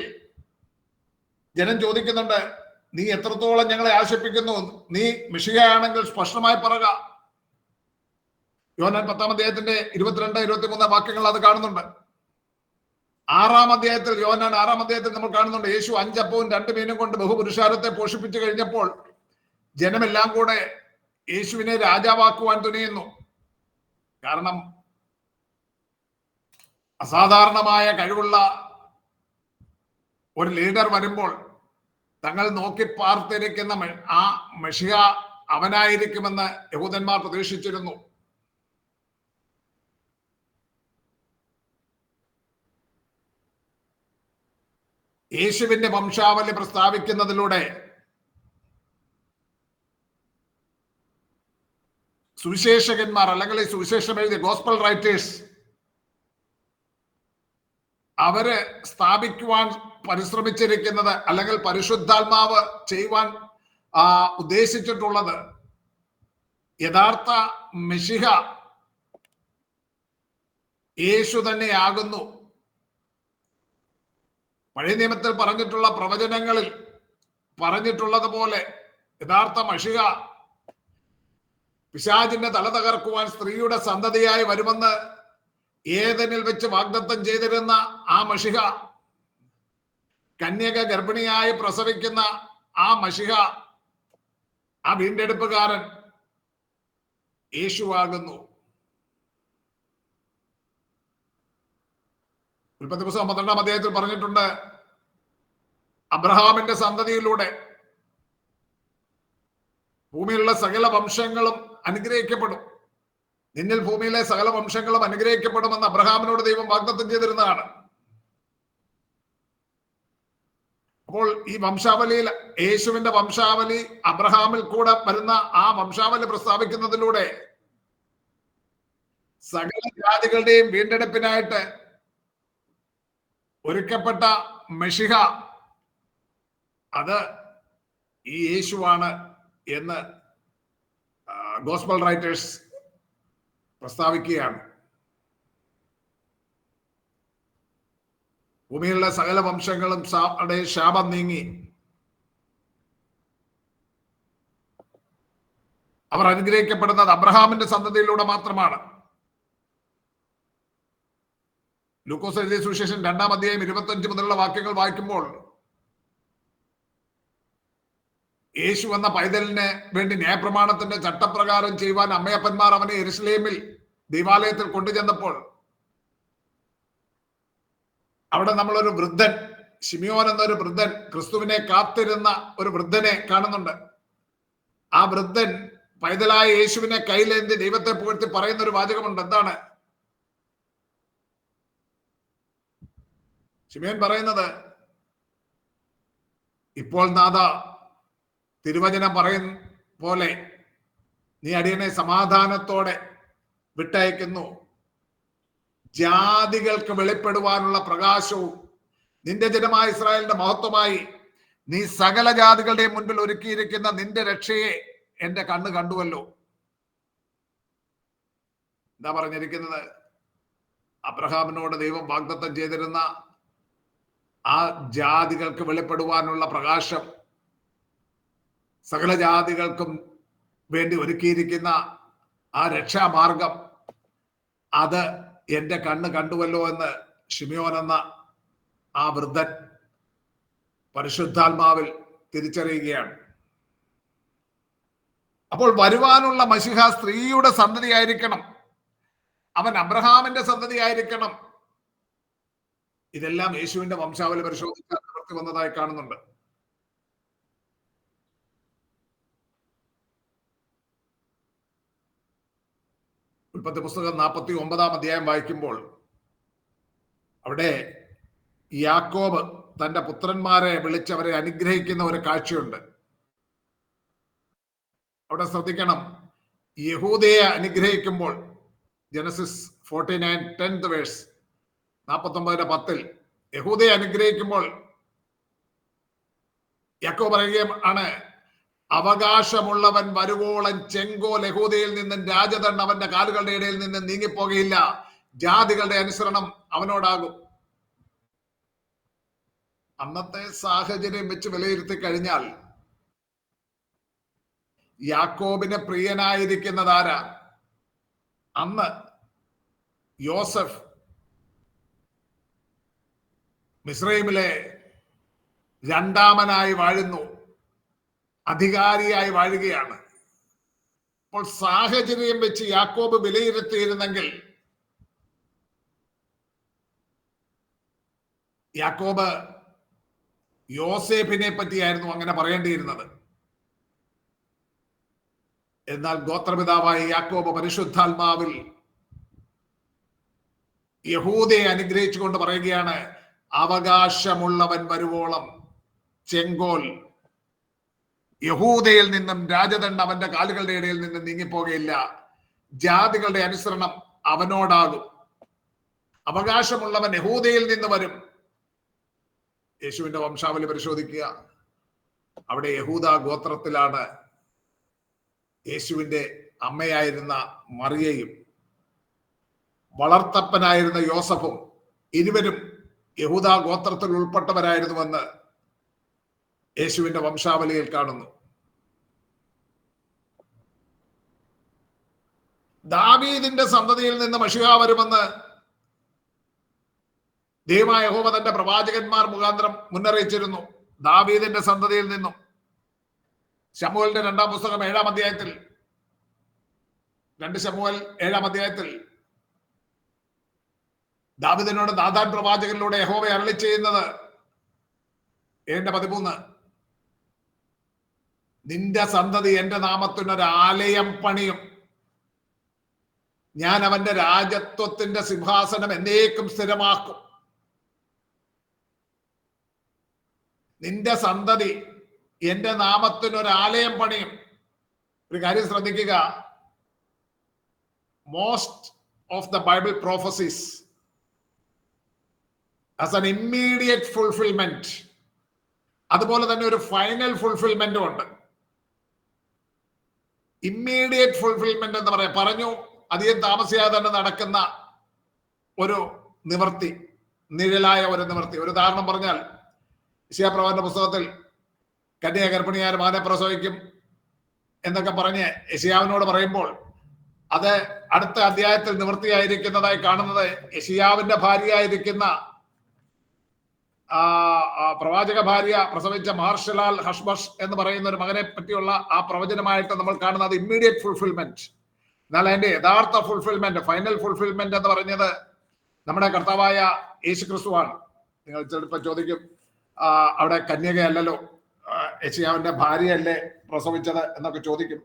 ജനം ചോദിക്കുന്നുണ്ട്, നീ എത്രത്തോളം ഞങ്ങളെ ആശിപ്പിക്കുന്നു? നീ മെഷിഹയാണെങ്കിൽ സ്പഷ്ടമായി പറയുക. യോഹന്നാൻ 10-ാം അധ്യായത്തിന്റെ 22-23 വാക്യങ്ങൾ അത് കാണുന്നുണ്ട്. 6-ാം അധ്യായത്തിൽ, യോഹന്നാൻ 6-ാം അധ്യായത്തിൽ നമ്മൾ കാണുന്നുണ്ട്, യേശു 5 അപ്പവും 2 മീനും കൊണ്ട് ബഹുപുരുഷാരത്തെ പോഷിപ്പിച്ചു കഴിഞ്ഞപ്പോൾ ജനമെല്ലാം കൂടെ യേശുവിനെ രാജാവാക്കുവാൻ തുനിയുന്നു. കാരണം അസാധാരണമായ കഴിവുള്ള ഒരു ലീഡർ വരുമ്പോൾ തങ്ങൾ നോക്കി പാർത്തിരിക്കുന്ന ആ മെഷിഹ അവനായിരിക്കുമെന്ന് യഹൂദന്മാർ പ്രതീക്ഷിച്ചിരുന്നു. യേശുവിന്റെ വംശാവലി പ്രസ്താവിക്കുന്നതിലൂടെ സുവിശേഷകന്മാർ, അല്ലെങ്കിൽ ഈ സുവിശേഷം എഴുതിയ ഗോസ്പൽ റൈറ്റേഴ്സ്, അവര് സ്ഥാപിക്കുവാൻ പരിശ്രമിച്ചിരിക്കുന്നത്, അല്ലെങ്കിൽ പരിശുദ്ധാത്മാവ് ചെയ്യുവാൻ ഉദ്ദേശിച്ചിട്ടുള്ളത്, യഥാർത്ഥ മെഷിഹ യേശു തന്നെയാകുന്നു. പഴയ നിയമത്തിൽ പറഞ്ഞിട്ടുള്ള പ്രവചനങ്ങളിൽ പറഞ്ഞിട്ടുള്ളത് പോലെ യഥാർത്ഥ മെഷിഹ പിശാചിന്റെ തല തകർക്കുവാൻ സ്ത്രീയുടെ സന്തതിയായി വരുമെന്ന് ഏദനിൽ വെച്ച് വാഗ്ദത്തം ചെയ്തിരുന്ന ആ മെഷിഹ, കന്യക ഗർഭിണിയായി പ്രസവിക്കുന്ന ആ മെഷിഹ, ആ വീണ്ടെടുപ്പുകാരൻ യേശുവാകുന്നു. ഉൽപ്പത്തി പുസ്തകം 12-ാം അധ്യായത്തിൽ പറഞ്ഞിട്ടുണ്ട്, അബ്രഹാമിന്റെ സന്തതിയിലൂടെ ഭൂമിയിലുള്ള സകല വംശങ്ങളും അനുഗ്രഹിക്കപ്പെടും, നിന്നിൽ ഭൂമിയിലെ സകല വംശങ്ങളും അനുഗ്രഹിക്കപ്പെടുമെന്ന് അബ്രഹാമിനോട് ദൈവം വാഗ്ദത്തം ചെയ്തിരുന്നതാണ്. അപ്പോൾ ഈ വംശാവലിയിൽ യേശുവിന്റെ വംശാവലി അബ്രഹാമിൽ കൂടെ വരുന്ന ആ വംശാവലി പ്രസ്താവിക്കുന്നതിലൂടെ സകല ജാതികളുടെയും വീണ്ടെടുപ്പിനായിട്ട് ഒരുക്കപ്പെട്ട മെഷിഹ അത് ഈ യേശുവാണ് എന്ന് ഗോസ്പൽ റൈറ്റേഴ്സ് പ്രസ്താവിക്കുകയാണ്. ഭൂമിയിലുള്ള സകല വംശങ്ങളും ശാപം നീങ്ങി അവർ അനുഗ്രഹിക്കപ്പെടുന്നത് അബ്രഹാമിന്റെ സന്തതിയിലൂടെ മാത്രമാണ്. ലൂക്കോസ് എഴുതിയ സുവിശേഷം 2-ാം അധ്യായം 25 മുതലുള്ള വാക്യങ്ങൾ വായിക്കുമ്പോൾ യേശു എന്ന പൈതലിന് വേണ്ടി ന്യായപ്രമാണത്തിന്റെ ചട്ടപ്രകാരം ചെയ്യുവാൻ അമ്മയപ്പന്മാർ അവനെ യെരുശലേമിൽ ദൈവാലയത്തിൽ കൊണ്ടുചെന്നപ്പോൾ അവിടെ നമ്മളൊരു വൃദ്ധൻ, ശിമിയോൻ എന്നൊരു വൃദ്ധൻ, ക്രിസ്തുവിനെ കാത്തിരുന്ന ഒരു വൃദ്ധനെ കാണുന്നുണ്ട്. ആ വൃദ്ധൻ പൈതലായ യേശുവിനെ കയ്യിലേന്തി ദൈവത്തെ പുകഴ്ത്തി പറയുന്ന ഒരു വാചകമുണ്ട്. എന്താണ് ശിമിയോൻ പറയുന്നത്? ഇപ്പോൾ നാഥ, തിരുവചനം പറയും പോലെ നീ അടിയനെ സമാധാനത്തോടെ വിട്ടയക്കുന്നു. ജാതികൾക്ക് വെളിപ്പെടുവാനുള്ള പ്രകാശവും നിന്റെ ജനമായ ഇസ്രായേലിന്റെ മഹത്വമായി നീ സകല ജാതികളുടെ മുൻപിൽ ഒരുക്കിയിരിക്കുന്ന നിന്റെ രക്ഷയെ എന്റെ കണ്ണ് കണ്ടുവല്ലോ. എന്താ പറഞ്ഞിരിക്കുന്നത്? അബ്രഹാമിനോട് ദൈവം വാഗ്ദത്തം ചെയ്തിരുന്ന ആ ജാതികൾക്ക് വെളിപ്പെടുവാനുള്ള പ്രകാശം, സകല ജാതികൾക്കും വേണ്ടി ഒരുക്കിയിരിക്കുന്ന ആ രക്ഷാമാർഗം, അത് എന്റെ കണ്ണ് കണ്ടുവല്ലോ എന്ന് ശിമിയോൻ എന്ന ആ വൃദ്ധൻ പരിശുദ്ധാത്മാവിൽ തിരിച്ചറിയുകയാണ്. അപ്പോൾ വരുവാനുള്ള മശിഹ സ്ത്രീയുടെ സന്തതിയായിരിക്കണം, അവൻ അബ്രഹാമിന്റെ സന്തതിയായിരിക്കണം. ഇതെല്ലാം യേശുവിന്റെ വംശാവലി പരിശോധിക്കാൻ നിവർത്തി വന്നതായി കാണുന്നുണ്ട്. ഉൽപ്പത്തി പുസ്തകം 49 അധ്യായം വായിക്കുമ്പോൾ അവിടെ യാക്കോബ് തന്റെ പുത്രന്മാരെ വിളിച്ചവരെ അനുഗ്രഹിക്കുന്ന ഒരു കാഴ്ചയുണ്ട്. അവിടെ ശ്രദ്ധിക്കണം, യഹൂദയെ അനുഗ്രഹിക്കുമ്പോൾ ജനസിസ് 49 10th വേഴ്സ് 49:10 യഹൂദയെ അനുഗ്രഹിക്കുമ്പോൾ യാക്കോബ് പറയുകയാണ്, അവകാശമുള്ളവൻ വരുവോളം ചെങ്കോൽ യഹൂദയിൽ നിന്നും രാജദണ്ഡ് അവന്റെ കാലുകളുടെ ഇടയിൽ നിന്ന് നീങ്ങിപ്പോകയില്ല, ജാതികളുടെ അനുസരണം അവനോടാകും. അന്നത്തെ സാഹചര്യം വെച്ച് വിലയിരുത്തി കഴിഞ്ഞാൽ യാക്കോബിന് പ്രിയനായിരിക്കുന്നത് ആരാ? അന്ന് യോസഫ് മിസ്രൈമിലെ രണ്ടാമനായി വാഴുന്നു, അധികാരിയായി വാഴുകയാണ്. അപ്പോൾ സാഹചര്യം വെച്ച് യാക്കോബ് വിലയിരുത്തിയിരുന്നെങ്കിൽ യാക്കോബ് യോസേഫിനെ പറ്റിയായിരുന്നു അങ്ങനെ പറയേണ്ടിയിരുന്നത്. എന്നാൽ ഗോത്രപിതാവായ യാക്കോബ് പരിശുദ്ധാത്മാവിൽ യഹൂദയെ അനുഗ്രഹിച്ചുകൊണ്ട് പറയുകയാണ്, അവകാശമുള്ളവൻ വരുവോളം ചെങ്കോൽ യഹൂദയിൽ നിന്നും രാജദണ്ഡ് അവന്റെ കാലുകളുടെ ഇടയിൽ നിന്നും നീങ്ങിപ്പോകയില്ല, ജാതികളുടെ അനുസരണം അവനോടാകും. അവകാശമുള്ളവൻ യഹൂദയിൽ നിന്ന് വരും. യേശുവിന്റെ വംശാവലി പരിശോധിക്കുക, അവിടെ യഹൂദ ഗോത്രത്തിലാണ് യേശുവിന്റെ അമ്മയായിരുന്ന മറിയയും വളർത്തപ്പനായിരുന്ന യോസഫും ഇരുവരും യഹൂദ ഗോത്രത്തിൽ ഉൾപ്പെട്ടവരായിരുന്നുവെന്ന് യേശുവിന്റെ വംശാവലിയിൽ കാണുന്നു. ദാവീദിന്റെ സന്തതിയിൽ നിന്ന് മശിഹ വരുമെന്ന് ദൈവമായ യഹോവ തന്റെ പ്രവാചകന്മാർ മുഖാന്തരം മുന്നറിയിച്ചിരുന്നു. ദാവീദിന്റെ സന്തതിയിൽ നിന്നും ശമൂവേലിന്റെ 2-ാം പുസ്തകം 7-ാം അധ്യായത്തിൽ 2 ശമൂവേൽ 7-ാം അധ്യായത്തിൽ ദാവീദിനോട് നാഥാൻ പ്രവാചകനിലൂടെ യഹോവ അരുളി ചെയ്യുന്നത് 7:13 നിന്റെ സന്തതി എന്റെ നാമത്തിനൊരു ആലയം പണിയും, ഞാൻ അവന്റെ രാജത്വത്തിന്റെ സിംഹാസനം എന്നേക്കും സ്ഥിരമാക്കും. നിന്റെ സന്തതി എന്റെ നാമത്തിനൊരു ആലയം പണിയും. ഒരു കാര്യം ശ്രദ്ധിക്കുക, most of the Bible prophecies as an immediate fulfilment, അതുപോലെ തന്നെ ഒരു ഫൈനൽ ഫുൾഫിൽമെന്റും ഉണ്ട്. ഇമ്മീഡിയറ്റ് ഫുൾഫിൽമെന്റ് എന്ന് പറയാം, പറഞ്ഞു അധികം താമസിയാതെ തന്നെ നടക്കുന്ന ഒരു നിവൃത്തി, നിഴലായ ഒരു നിവൃത്തി. ഒരു ഉദാഹരണം പറഞ്ഞാൽ, യെശയ്യാപ്രവാചകന്റെ പുസ്തകത്തിൽ കന്യക ഗർഭിണിയായ മകനെ പ്രസവിക്കും എന്നൊക്കെ പറഞ്ഞ് യെശയ്യാവിനോട് പറയുമ്പോൾ അത് അടുത്ത അധ്യായത്തിൽ നിവൃത്തിയായിരിക്കുന്നതായി കാണുന്നത് യെശയ്യാവിന്റെ ഭാര്യയായിരിക്കുന്ന പ്രവാചക ഭാര്യ പ്രസവിച്ച മാർഷലാൽ ഹഷ്ബഷ് എന്ന് പറയുന്ന ഒരു മകനെ പറ്റിയുള്ള ആ പ്രവചനമായിട്ട് നമ്മൾ കാണുന്നത് ഇമ്മീഡിയറ്റ് ഫുൾഫിൽമെന്റ്. എന്നാൽ അതിന്റെ യഥാർത്ഥ ഫുൾഫിൽമെന്റ്, ഫൈനൽ ഫുൾഫിൽമെന്റ് എന്ന് പറഞ്ഞത് നമ്മുടെ കർത്താവായ യേശു ക്രിസ്തുവാണ്. നിങ്ങൾ ചിലപ്പോൾ ചോദിക്കും, അവിടെ കന്യകയല്ലല്ലോ, യെശയ്യാവിന്റെ ഭാര്യയല്ലേ പ്രസവിച്ചത് എന്നൊക്കെ ചോദിക്കും.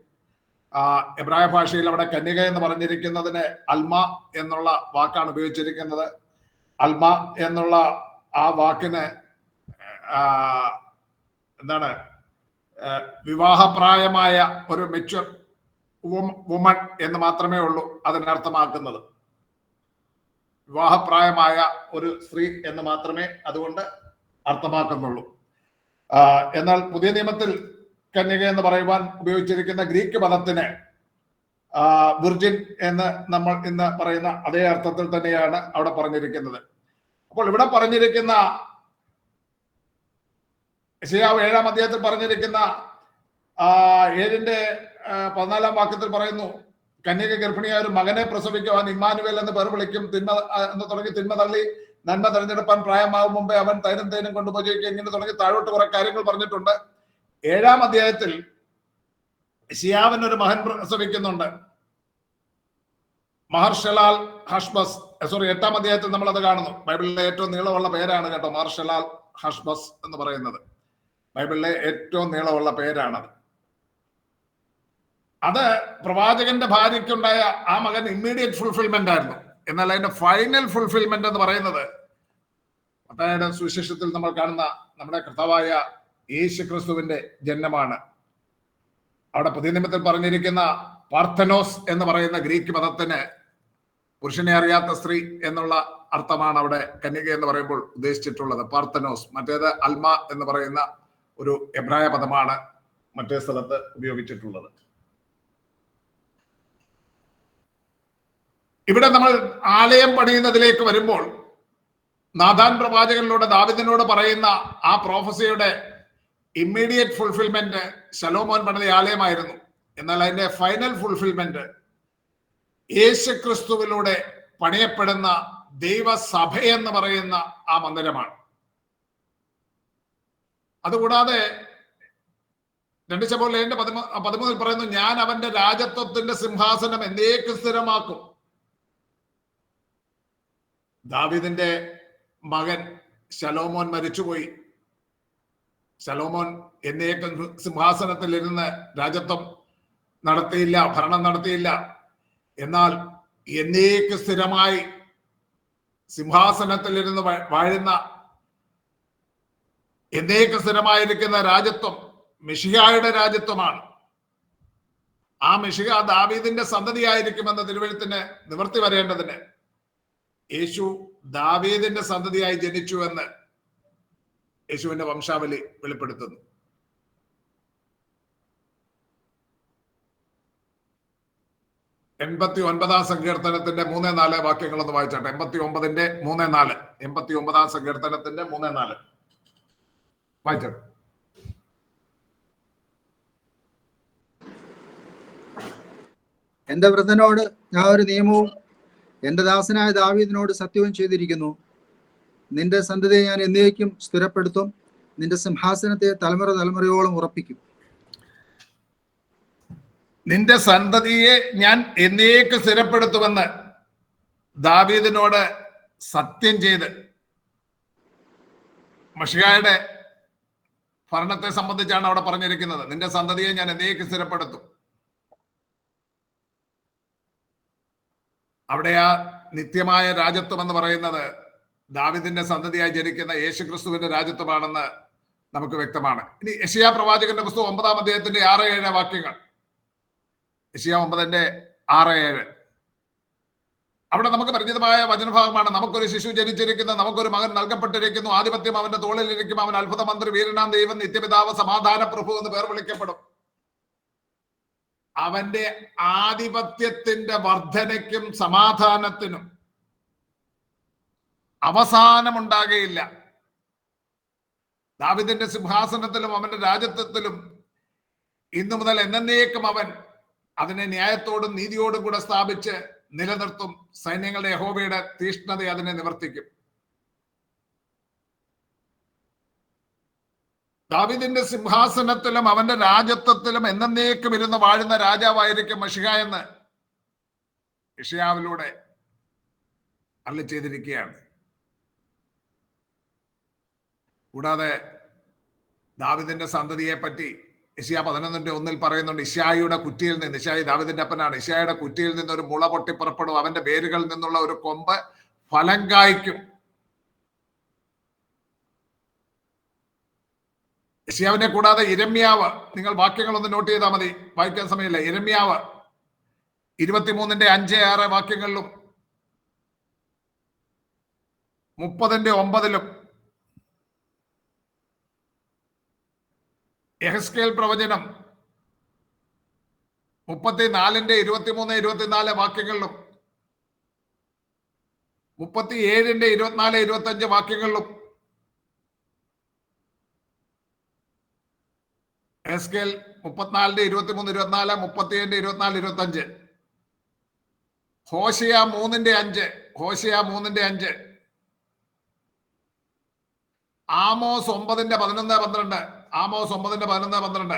എബ്രായ ഭാഷയിൽ അവിടെ കന്യക എന്ന് പറഞ്ഞിരിക്കുന്നതിന് അൽമ എന്നുള്ള വാക്കാണ് ഉപയോഗിച്ചിരിക്കുന്നത്. അൽമ എന്നുള്ള ആ വാക്കിന് എന്താണ്, വിവാഹപ്രായമായ ഒരു മെച്യൂർ വുമൺ എന്ന് മാത്രമേ ഉള്ളൂ അതിനർത്ഥമാക്കുന്നത്. വിവാഹപ്രായമായ ഒരു സ്ത്രീ എന്ന് മാത്രമേ അതുകൊണ്ട് അർത്ഥമാക്കുന്നുള്ളൂ. എന്നാൽ പുതിയ നിയമത്തിൽ കന്യക എന്ന് പറയുവാൻ ഉപയോഗിച്ചിരിക്കുന്ന ഗ്രീക്ക് പദത്തിന് വിർജിൻ എന്ന് നമ്മൾ ഇന്ന് പറയുന്ന അതേ അർത്ഥത്തിൽ തന്നെയാണ് അവിടെ പറഞ്ഞിരിക്കുന്നത്. അപ്പോൾ ഇവിടെ പറഞ്ഞിരിക്കുന്ന യെശയ്യാവ് 7-ാം അധ്യായത്തിൽ പറഞ്ഞിരിക്കുന്ന 7-ന്റെ 14-ാം വാക്യത്തിൽ പറയുന്നു, കന്യക ഗർഭിണിയായ ഒരു മകനെ പ്രസവിക്കുവാൻ ഇമ്മാനുവേൽ എന്ന് പേർ വിളിക്കും. തിന്മ എന്ന് തുടങ്ങി തിന്മ തള്ളി നന്മ തെരഞ്ഞെടുപ്പാൻ പ്രായമാകും മുമ്പേ അവൻ തൈരും തേനും കൊണ്ടുപോയിരിക്കും. ഇങ്ങനെ തുടങ്ങി താഴോട്ട് കുറെ കാര്യങ്ങൾ പറഞ്ഞിട്ടുണ്ട്. 7-ാം അധ്യായത്തിൽ യെശയ്യാവിന് ഒരു മകൻ പ്രസവിക്കുന്നുണ്ട്, മഹർഷലാൽ ഹഷ്ബസ്. 8-ാം അധ്യായത്തിൽ നമ്മൾ അത് കാണുന്നു. ബൈബിളിലെ ഏറ്റവും നീളമുള്ള പേരാണ് കേട്ടോ മഹർഷലാൽ ഹഷ്ബസ് എന്ന് പറയുന്നത്. ബൈബിളിലെ ഏറ്റവും നീളമുള്ള പേരാണത്. അത് പ്രവാചകന്റെ ഭാര്യയ്ക്കുണ്ടായ ആ മകൻ ഇമ്മീഡിയറ്റ് ഫുൾഫിൽമെന്റ് ആയിരുന്നു. എന്നാൽ അതിന്റെ ഫൈനൽ ഫുൾഫിൽമെന്റ് എന്ന് പറയുന്നത് മത്തായിയുടെ സുവിശേഷത്തിൽ നമ്മൾ കാണുന്ന നമ്മുടെ കർത്താവായ യേശു ക്രിസ്തുവിന്റെ ജന്മമാണ്. അവിടെ പുതിയ നിയമത്തിൽ പറഞ്ഞിരിക്കുന്ന പാർത്തനോസ് എന്ന് പറയുന്ന ഗ്രീക്ക് പദത്തിന് പുരുഷനെ അറിയാത്ത സ്ത്രീ എന്നുള്ള അർത്ഥമാണ് അവിടെ കന്യക എന്ന് പറയുമ്പോൾ ഉദ്ദേശിച്ചിട്ടുള്ളത്, പാർത്തനോസ്. മറ്റേത് അൽമ എന്ന് പറയുന്ന ഒരു എബ്രായ പദമാണ് മറ്റേ സ്ഥലത്ത് ഉപയോഗിച്ചിട്ടുള്ളത്. ഇവിടെ നമ്മൾ ആലയം പണിയുന്നതിലേക്ക് വരുമ്പോൾ നാഥാൻ പ്രവാചകനിലൂടെ ദാവീദിനോട് പറയുന്ന ആ പ്രോഫസിയുടെ ഇമ്മീഡിയറ്റ് ഫുൾഫിൽമെന്റ് ശലോമോൻ പണിത ആലയമായിരുന്നു. എന്നാൽ അതിന്റെ ഫൈനൽ ഫുൾഫിൽമെന്റ് യേശു ക്രിസ്തുവിലൂടെ പണിയപ്പെടുന്ന ദൈവസഭ എന്ന് പറയുന്ന ആ മന്ദിരമാണ്. അതുകൂടാതെ 2 ശമൂവേൽ 13 പറയുന്നു, ഞാൻ അവന്റെ രാജത്വത്തിന്റെ സിംഹാസനം എന്നേക്ക് സ്ഥിരമാക്കും. ദാവീദിന്റെ മകൻ ശലോമോൻ മരിച്ചുപോയി. ശലോമോൻ എന്നേക്കും സിംഹാസനത്തിൽ ഇരുന്ന് രാജത്വം നടത്തിയില്ല, ഭരണം നടത്തിയില്ല. എന്നാൽ എന്നേക്ക് സ്ഥിരമായി സിംഹാസനത്തിൽ ഇരുന്ന് വാഴുന്ന, എന്നേക്ക് സ്ഥിരമായിരിക്കുന്ന രാജത്വം മിശിഹായുടെ രാജത്വമാണ്. ആ മിശിഹ ദാവീദിന്റെ സന്തതിയായിരിക്കുമെന്ന തിരുവെഴുത്തിന് നിവർത്തി വരേണ്ടതിന് യേശു ദാവീദിന്റെ സന്തതിയായി ജനിച്ചു എന്ന് യേശുവിന്റെ വംശാവലി വെളിപ്പെടുത്തുന്നു. എൺപത്തിയൊൻപതാം സങ്കീർത്തനത്തിന്റെ 3-4 വാക്യങ്ങളൊന്ന് വായിച്ചാട്ടെ. 89-ന്റെ 3-4, 89-ാം സങ്കീർത്തനത്തിന്റെ 3-4 വായിച്ചാട്ടെ. എന്റെ വൃദ്ധനോട് ഞാൻ ഒരു നിയമവും എന്റെ ദാസനായ ദാവീദിനോട് സത്യവും ചെയ്തിരിക്കുന്നു. നിന്റെ സന്തതിയെ ഞാൻ എന്നേക്കും സ്ഥിരപ്പെടുത്തും, നിന്റെ സിംഹാസനത്തെ തലമുറ തലമുറയോളം ഉറപ്പിക്കും. നിന്റെ സന്തതിയെ ഞാൻ എന്നേക്ക് സ്ഥിരപ്പെടുത്തുമെന്ന് ദാവീദിനോട് സത്യം ചെയ്ത് മശിഹായുടെ ഭരണത്തെ സംബന്ധിച്ചാണ് അവിടെ പറഞ്ഞിരിക്കുന്നത്. നിന്റെ സന്തതിയെ ഞാൻ എന്നേക്ക് സ്ഥിരപ്പെടുത്തും. അവിടെ ആ നിത്യമായ രാജത്വം എന്ന് പറയുന്നത് ദാവീദിന്റെ സന്തതിയായി ജനിക്കുന്ന യേശുക്രിസ്തുവിന്റെ രാജത്വമാണെന്ന് നമുക്ക് വ്യക്തമാണ്. ഇനി യെശയ്യാ പ്രവാചകന്റെ പുസ്തകം 9-ാം അധ്യായത്തിന്റെ 6-7 വാക്യങ്ങൾ. യെശയ്യാ 9-6-7 അവിടെ നമുക്ക് പരിചിതമായ വചനഭാഗമാണ്. നമുക്കൊരു ശിശു ജനിച്ചിരിക്കുന്നു, നമുക്കൊരു മകൻ നൽകപ്പെട്ടിരിക്കുന്നു, ആധിപത്യം അവന്റെ തോളിലിരിക്കും, അവൻ അത്ഭുത മന്ത്രി, വീരനാം ദൈവം, നിത്യപിതാവ്, സമാധാന പ്രഭു എന്ന് പേർ വിളിക്കപ്പെടും. അവന്റെ ആധിപത്യത്തിന്റെ വർധനയ്ക്കും സമാധാനത്തിനും അവസാനമുണ്ടാകുകയില്ല. ദാവീദിന്റെ സിംഹാസനത്തിലും അവന്റെ രാജത്വത്തിലും ഇന്നു മുതൽ എന്നേക്കും അവൻ അതിനെ ന്യായത്തോടും നീതിയോടും കൂടെ സ്ഥാപിച്ച് നിലനിർത്തും. സൈന്യങ്ങളുടെ യഹോവയുടെ തീഷ്ണത അതിനെ നിവർത്തിക്കും. ദാവീദിന്റെ സിംഹാസനത്തിലും അവന്റെ രാജത്വത്തിലും എന്നേക്കും ഇരുന്ന് വാഴുന്ന രാജാവായിരിക്കും മശിഹ എന്ന് യെശയ്യാവിലൂടെ അരുളി ചെയ്തിരിക്കുകയാണ്. കൂടാതെ ദാവീദിന്റെ സന്തതിയെ പറ്റി യെശയ്യാ 11:1 പറയുന്നുണ്ട്. ഇശ്ശായിയുടെ കുറ്റിയിൽ നിന്ന്, ഇശ്ശായി ദാവീദിന്റെ അപ്പനാണ്, ഇശ്ശായിയുടെ കുറ്റിയിൽ നിന്ന് ഒരു മുള പൊട്ടിപ്പുറപ്പെടും, അവന്റെ വേരുകളിൽ നിന്നുള്ള ഒരു കൊമ്പ് ഫലം കായ്ക്കും. യെശയ്യാവിനെ കൂടാതെ യിരെമ്യാവ്, നിങ്ങൾ വാക്യങ്ങളൊന്ന് നോട്ട് ചെയ്താൽ മതി, വായിക്കാൻ സമയമില്ല. യിരെമ്യാവ് 23:5-6 വാക്യങ്ങളിലും 30:9 യെഹെസ്കേൽ പ്രവചനം 34:23-24 വാക്യങ്ങളിലും 37:24-25 വാക്യങ്ങളിലും യെഹെസ്കേൽ 34:23-24, 37:24-25, ഹോശേയ 3:5, ആമോസ് 9:11-12, ആമോസ് 9:11-12.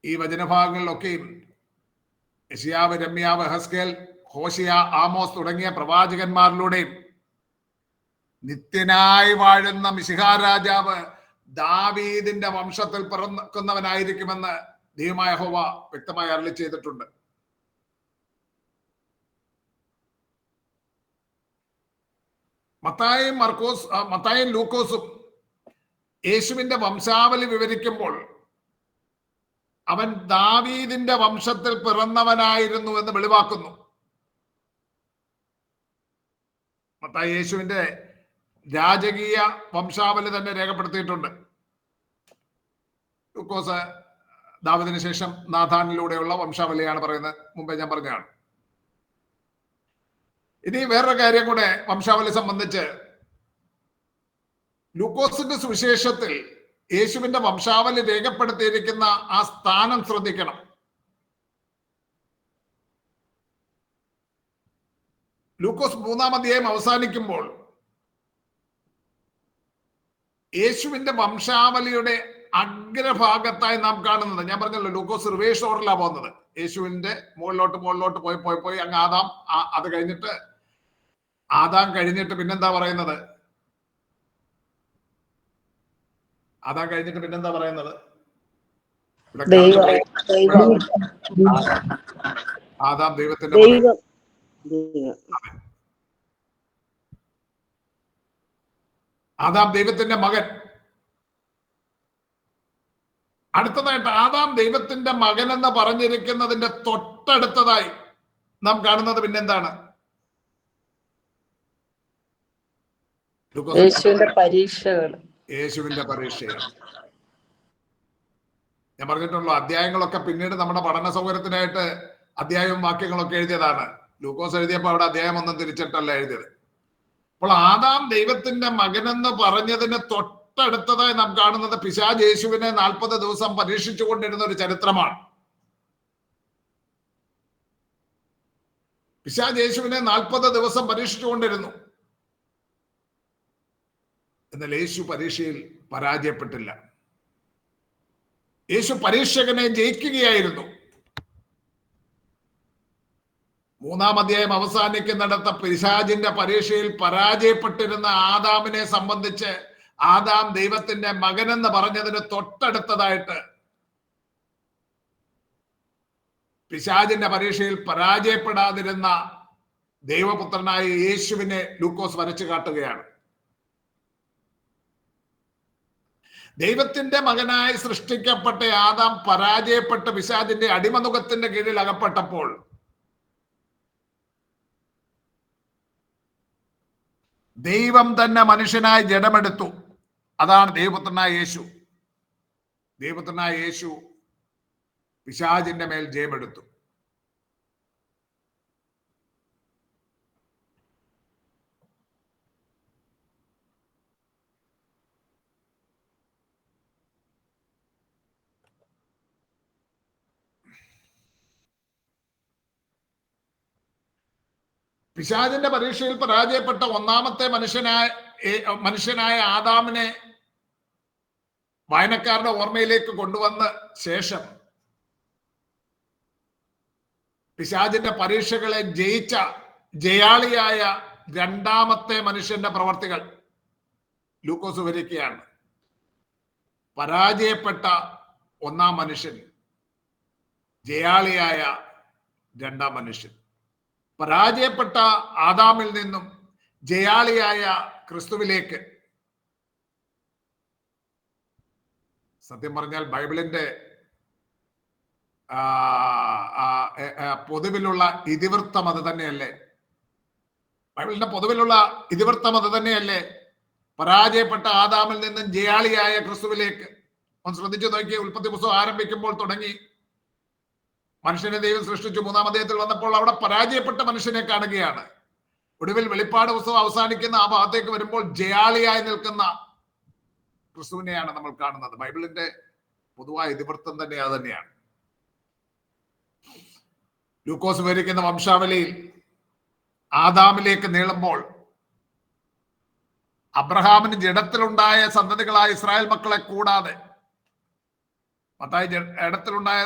ഈ വചനഭാഗങ്ങളിലൊക്കെയും യെശയ്യാവ്, യിരെമ്യാവ്, യെഹെസ്കേൽ, ഹോശേയ, ആമോസ് തുടങ്ങിയ പ്രവാചകന്മാരിലൂടെയും നിത്യനായി വാഴുന്ന മിശിഹാ രാജാവ് ദാവീദിന്റെ വംശത്തിൽ പിറക്കുന്നവനായിരിക്കുമെന്ന് ദൈവമായ യഹോവ വ്യക്തമായി അരുളി ചെയ്തിട്ടുണ്ട്. മത്തായും ലൂക്കോസും യേശുവിന്റെ വംശാവലി വിവരിക്കുമ്പോൾ അവൻ ദാവീദിന്റെ വംശത്തിൽ പിറന്നവനായിരുന്നു എന്ന് വെളിവാക്കുന്നു. മത്തായി യേശുവിന്റെ രാജകീയ വംശാവലി തന്നെ രേഖപ്പെടുത്തിയിട്ടുണ്ട്. ലൂക്കോസ് ദാവീദിന് ശേഷം നാഥാനിലൂടെയുള്ള വംശാവലിയാണ് പറയുന്നത്, മുമ്പേ ഞാൻ പറഞ്ഞതാണ്. ഇനി വേറൊരു കാര്യം കൂടെ വംശാവലി സംബന്ധിച്ച്, ലൂക്കോസിന്റെ സുവിശേഷത്തിൽ യേശുവിന്റെ വംശാവലി രേഖപ്പെടുത്തിയിരിക്കുന്ന ആ സ്ഥാനം ശ്രദ്ധിക്കണം. ലൂക്കോസ് 3-ാം അധ്യായം അവസാനിക്കുമ്പോൾ യേശുവിന്റെ വംശാവലിയുടെ അഗ്രഭാഗത്തായി നാം കാണുന്നത്, ഞാൻ പറഞ്ഞല്ലോ ലൂക്കോസ് റിവേഴ്സ് ഓർഡറിലാണ് പോകുന്നത്. യേശുവിന്റെ മുകളിലോട്ട് പോയി അങ്ങ് അത് കഴിഞ്ഞിട്ട് ആദാം കഴിഞ്ഞിട്ട് പിന്നെന്താ പറയുന്നത്? ആദാം ദൈവത്തിന്റെ മകൻ. ആദാം ദൈവത്തിന്റെ മകൻ. അടുത്തതായിട്ട് ആദാം ദൈവത്തിന്റെ മകൻ എന്ന് പറഞ്ഞിരിക്കുന്നതിന്റെ തൊട്ടടുത്തതായി നാം കാണുന്നത് പിന്നെന്താണ്? യേശുവിന്റെ പരീക്ഷകൾ. ഞാൻ പറഞ്ഞിട്ടുള്ളൂ, അധ്യായങ്ങളൊക്കെ പിന്നീട് നമ്മുടെ പഠന സൗകര്യത്തിനായിട്ട് അധ്യായവും വാക്യങ്ങളൊക്കെ എഴുതിയതാണ്. ലൂക്കോസ് എഴുതിയപ്പോൾ അവിടെ അധ്യായം ഒന്നും തിരിച്ചിട്ടല്ല എഴുതിയത്. അപ്പോൾ ആദാം ദൈവത്തിന്റെ മകനെന്ന് പറഞ്ഞതിന് തൊട്ടടുത്തതായി നാം കാണുന്നത് പിശാച് യേശുവിനെ 40 ദിവസം പരീക്ഷിച്ചു കൊണ്ടിരുന്ന ഒരു ചരിത്രമാണ്. പിശാച് യേശുവിനെ 40 ദിവസം പരീക്ഷിച്ചുകൊണ്ടിരുന്നു. എന്നാൽ യേശു പരീക്ഷയിൽ പരാജയപ്പെട്ടില്ല. യേശു പരീക്ഷകനെ ജയിക്കുകയായിരുന്നു. 3-ാം അധ്യായം അവസാനിക്കുന്നിടത്ത് പിശാചിന്റെ പരീക്ഷയിൽ പരാജയപ്പെട്ടിരുന്ന ആദാമിനെ സംബന്ധിച്ച് ആദാം ദൈവത്തിന്റെ മകനെന്ന് പറഞ്ഞതിന് തൊട്ടടുത്തതായിട്ട് പിശാചിന്റെ പരീക്ഷയിൽ പരാജയപ്പെടാതിരുന്ന ദൈവപുത്രനായ യേശുവിനെ ലൂക്കോസ് വരച്ചു കാട്ടുകയാണ്. ദൈവത്തിന്റെ മകനായി സൃഷ്ടിക്കപ്പെട്ട ആദാം പരാജയപ്പെട്ട് പിശാചിന്റെ അടിമനുഖത്തിന്റെ കീഴിൽ അകപ്പെട്ടപ്പോൾ ദൈവം തന്നെ മനുഷ്യനായി ജഡമെടുത്തു. അതാണ് ദൈവപുത്രനായ യേശു. ദൈവപുത്രനായ യേശു പിശാചിന്റെ മേൽ ജയമെടുത്തു. പിശാചിന്റെ പരീക്ഷയിൽ പരാജയപ്പെട്ട ഒന്നാമത്തെ മനുഷ്യനായി മനുഷ്യനായ ആദാമിനെ വായനക്കാരുടെ ഓർമ്മയിലേക്ക് കൊണ്ടുവന്ന ശേഷം പിശാചിന്റെ പരീക്ഷകളെ ജയിച്ച ജയാളിയായ രണ്ടാമത്തെ മനുഷ്യന്റെ പ്രവർത്തികൾ ലൂക്കോസ് വിവരിക്കുകയാണ്. പരാജയപ്പെട്ട ഒന്നാം മനുഷ്യൻ, ജയാളിയായ രണ്ടാം മനുഷ്യൻ. പരാജയപ്പെട്ട ആദാമിൽ നിന്നും ജയാളിയായ ക്രിസ്തുവിലേക്ക്. സത്യം പറഞ്ഞാൽ ബൈബിളിന്റെ പൊതുവിലുള്ള ഇതിവൃത്തം അത് തന്നെയല്ലേ? ബൈബിളിന്റെ പൊതുവിലുള്ള ഇതിവൃത്തം അത് തന്നെയല്ലേ? പരാജയപ്പെട്ട ആദാമിൽ നിന്നും ജയാളിയായ ക്രിസ്തുവിലേക്ക്. ഒന്ന് ശ്രദ്ധിച്ചു നോക്കിയേ. ഉൽപ്പത്തി പുസ്തകം ആരംഭിക്കുമ്പോൾ തുടങ്ങി മനുഷ്യനെ ദൈവം സൃഷ്ടിച്ചു. 3-ാം അധ്യായത്തിൽ വന്നപ്പോൾ അവിടെ പരാജയപ്പെട്ട മനുഷ്യനെ കാണുകയാണ്. ഒടുവിൽ വെളിപ്പാട് പുസ്തകം അവസാനിക്കുന്ന ആ ഭാഗത്തേക്ക് വരുമ്പോൾ ജയാളിയായി നിൽക്കുന്ന ക്രിസ്തുവിനെയാണ് നമ്മൾ കാണുന്നത്. ബൈബിളിന്റെ പൊതുവായ ഇതിവൃത്തം തന്നെ അത് തന്നെയാണ്. ലൂക്കോസ് വിവരിക്കുന്ന വംശാവലിയിൽ ആദാമിലേക്ക് നീളുമ്പോൾ അബ്രഹാമിന് ജഡത്തിലുണ്ടായ സന്തതികളായ ഇസ്രായേൽ മക്കളെ കൂടാതെ, മത്തായി ജഡത്തിലുണ്ടായ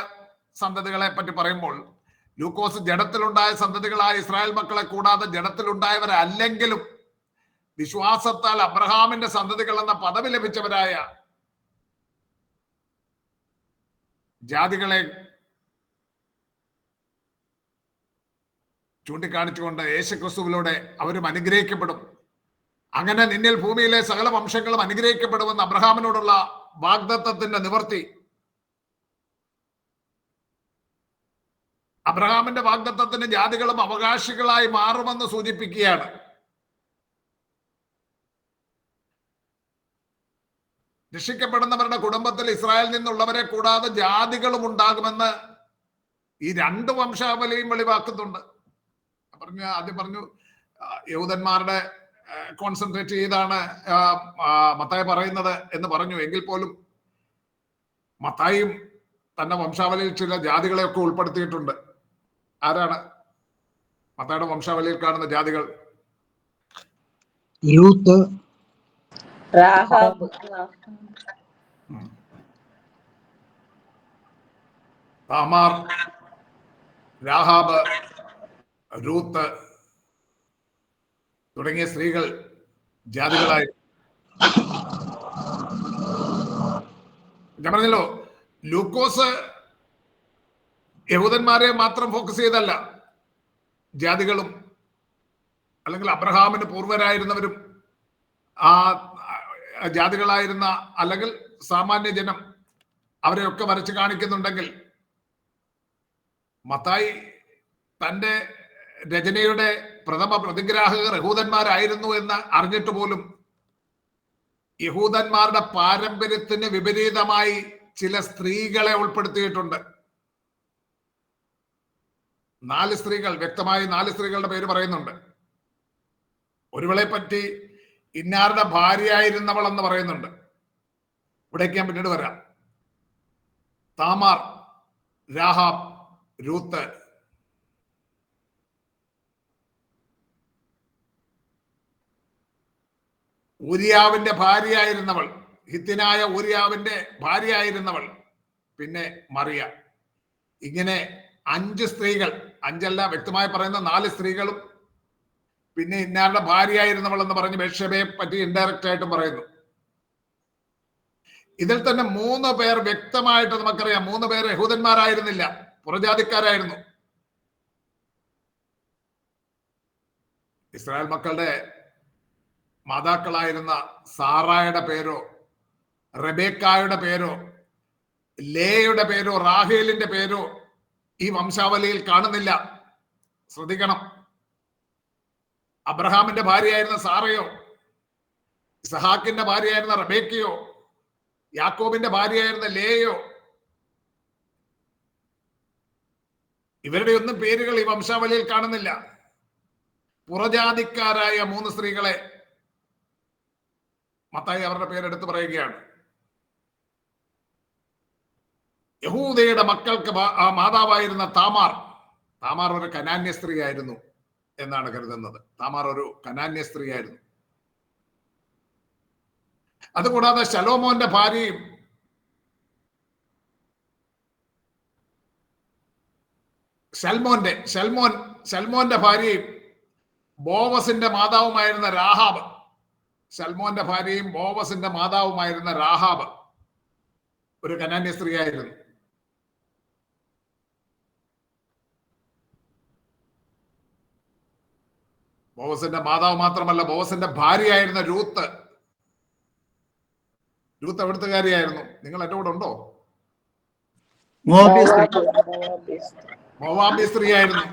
സന്തതികളെ പറ്റി പറയുമ്പോൾ ലൂക്കോസ് ജഡത്തിലുണ്ടായ സന്തതികളായ ഇസ്രായേൽ മക്കളെ കൂടാതെ ജഡത്തിലുണ്ടായവരല്ലെങ്കിലും വിശ്വാസത്താൽ അബ്രഹാമിന്റെ സന്തതികൾ എന്ന പദവി ലഭിച്ചവരായ ജാതികളെ ചൂണ്ടിക്കാണിച്ചുകൊണ്ട് യേശുക്രിസ്തുവിലൂടെ അവരും അനുഗ്രഹിക്കപ്പെടും. അങ്ങനെ നിന്നിൽ ഭൂമിയിലെ സകല വംശങ്ങളും അനുഗ്രഹിക്കപ്പെടുമെന്ന് അബ്രഹാമിനോടുള്ള വാഗ്ദത്തത്തിന്റെ നിവർത്തി. അബ്രഹാമിന്റെ വാഗ്ദത്തത്തിന് ജാതികളും അവകാശികളായി മാറുമെന്ന് സൂചിപ്പിക്കുകയാണ്. രക്ഷിക്കപ്പെടുന്നവരുടെ കുടുംബത്തിൽ ഇസ്രായേലിൽ നിന്നുള്ളവരെ കൂടാതെ ജാതികളും ഉണ്ടാകുമെന്ന് ഈ രണ്ട് വംശാവലിയും വെളിവാക്കുന്നുണ്ട്. ആദ്യം പറഞ്ഞു യഹൂദന്മാരുടെ കോൺസെൻട്രേറ്റ് ചെയ്താണ് മത്തായി പറയുന്നത് എന്ന് പറഞ്ഞു. എങ്കിൽ പോലും മത്തായിയും തന്റെ വംശാവലിയിൽ ചില ജാതികളെയൊക്കെ ഉൾപ്പെടുത്തിയിട്ടുണ്ട്. ആരാണ് മത്തായിയുടെ വംശാവലിയിൽ കാണുന്ന ജാതികൾ? യൂത്ത്, താമാർ, രാഹാബ്, രൂത്ത് തുടങ്ങിയ സ്ത്രീകൾ ജാതികളായി. ഞാൻ പറഞ്ഞല്ലോ, ലൂക്കോസ് യഹൂദന്മാരെ മാത്രം ഫോക്കസ് ചെയ്തല്ല, ജാതികളും അല്ലെങ്കിൽ അബ്രഹാമിന് പൂർവരായിരുന്നവരും ആ ജാതികളായിരുന്ന അല്ലെങ്കിൽ സാമാന്യ ജനം അവരെയൊക്കെ വരച്ച് കാണിക്കുന്നുണ്ടെങ്കിൽ മത്തായി തന്റെ രചനയുടെ പ്രഥമ പ്രതിഗ്രാഹകർ യഹൂദന്മാരായിരുന്നു എന്ന് അറിഞ്ഞിട്ട് പോലും യഹൂദന്മാരുടെ പാരമ്പര്യത്തിന് വിപരീതമായി ചില സ്ത്രീകളെ ഉൾപ്പെടുത്തിയിട്ടുണ്ട്. 4 സ്ത്രീകൾ, വ്യക്തമായി 4 സ്ത്രീകളുടെ പേര് പറയുന്നുണ്ട്. ഒരുവളെ പറ്റി ഇന്നാരുടെ ഭാര്യയായിരുന്നവൾ എന്ന് പറയുന്നുണ്ട്. ഇവിടേക്ക് ഞാൻ പിന്നീട് വരാം. Tamar, Rahab, Ruth. ഊരിയാവിന്റെ ഭാര്യയായിരുന്നവൾ, ഹിത്തിനായ ഊരിയാവിന്റെ ഭാര്യയായിരുന്നവൾ, പിന്നെ മറിയ. ഇങ്ങനെ 5 സ്ത്രീകൾ, 5 അല്ല വ്യക്തമായി പറയുന്ന 4 സ്ത്രീകളും പിന്നെ ഇന്നാരുടെ ഭാര്യയായിരുന്നവൾ എന്ന് പറഞ്ഞ് ബത്ശേബയെ പറ്റി ഇൻഡയറക്റ്റ് ആയിട്ടും പറയുന്നു. ഇതിൽ തന്നെ 3 പേർ വ്യക്തമായിട്ട് നമുക്കറിയാം, 3 പേർ യഹൂദന്മാരായിരുന്നില്ല, പുറജാതിക്കാരായിരുന്നു. ഇസ്രായേൽ മക്കളുടെ മാതാക്കളായിരുന്ന സാറായുടെ പേരോ റെബേക്കായുടെ പേരോ ലേയുടെ പേരോ റാഹേലിന്റെ പേരോ ഈ വംശാവലിയിൽ കാണുന്നില്ല. ശ്രദ്ധിക്കണം. അബ്രഹാമിന്റെ ഭാര്യയായിരുന്ന സാറയോ, ഇസഹാക്കിന്റെ ഭാര്യയായിരുന്ന റബേക്കയോ, യാക്കോബിന്റെ ഭാര്യയായിരുന്ന ലേയോ, ഇവരുടെ ഒന്നും പേരുകൾ ഈ വംശാവലിയിൽ കാണുന്നില്ല. പുറജാതിക്കാരായ 3 സ്ത്രീകളെ മത്തായി അവരുടെ പേരെടുത്ത് പറയുകയാണ്. യഹൂദയുടെ മക്കൾക്ക് മാതാവായിരുന്ന താമാർ ഒരു കനാന്യ സ്ത്രീ ആയിരുന്നു എന്നാണ് കരുതുന്നത്. താമാർ ഒരു കനാന്യ സ്ത്രീ ആയിരുന്നു. അതുകൂടാതെ ശലോമോന്റെ ഭാര്യയും ശൽമോന്റെ ഭാര്യയും ബോവസിന്റെ മാതാവുമായിരുന്ന രാഹാബ്. ശൽമോന്റെ ഭാര്യയും ബോവസിന്റെ മാതാവുമായിരുന്ന രാഹാബ് ഒരു കനാന്യ സ്ത്രീയായിരുന്നു. ബോവസിന്റെ മാതാവ് മാത്രമല്ല, ബോവസിന്റെ ഭാര്യയായിരുന്ന രൂത്ത് എവിടുത്തുകാരിയായിരുന്നു? നിങ്ങൾ എന്റെ കൂടെ ഉണ്ടോ? മോവാബി സ്ത്രീയായിരുന്നു.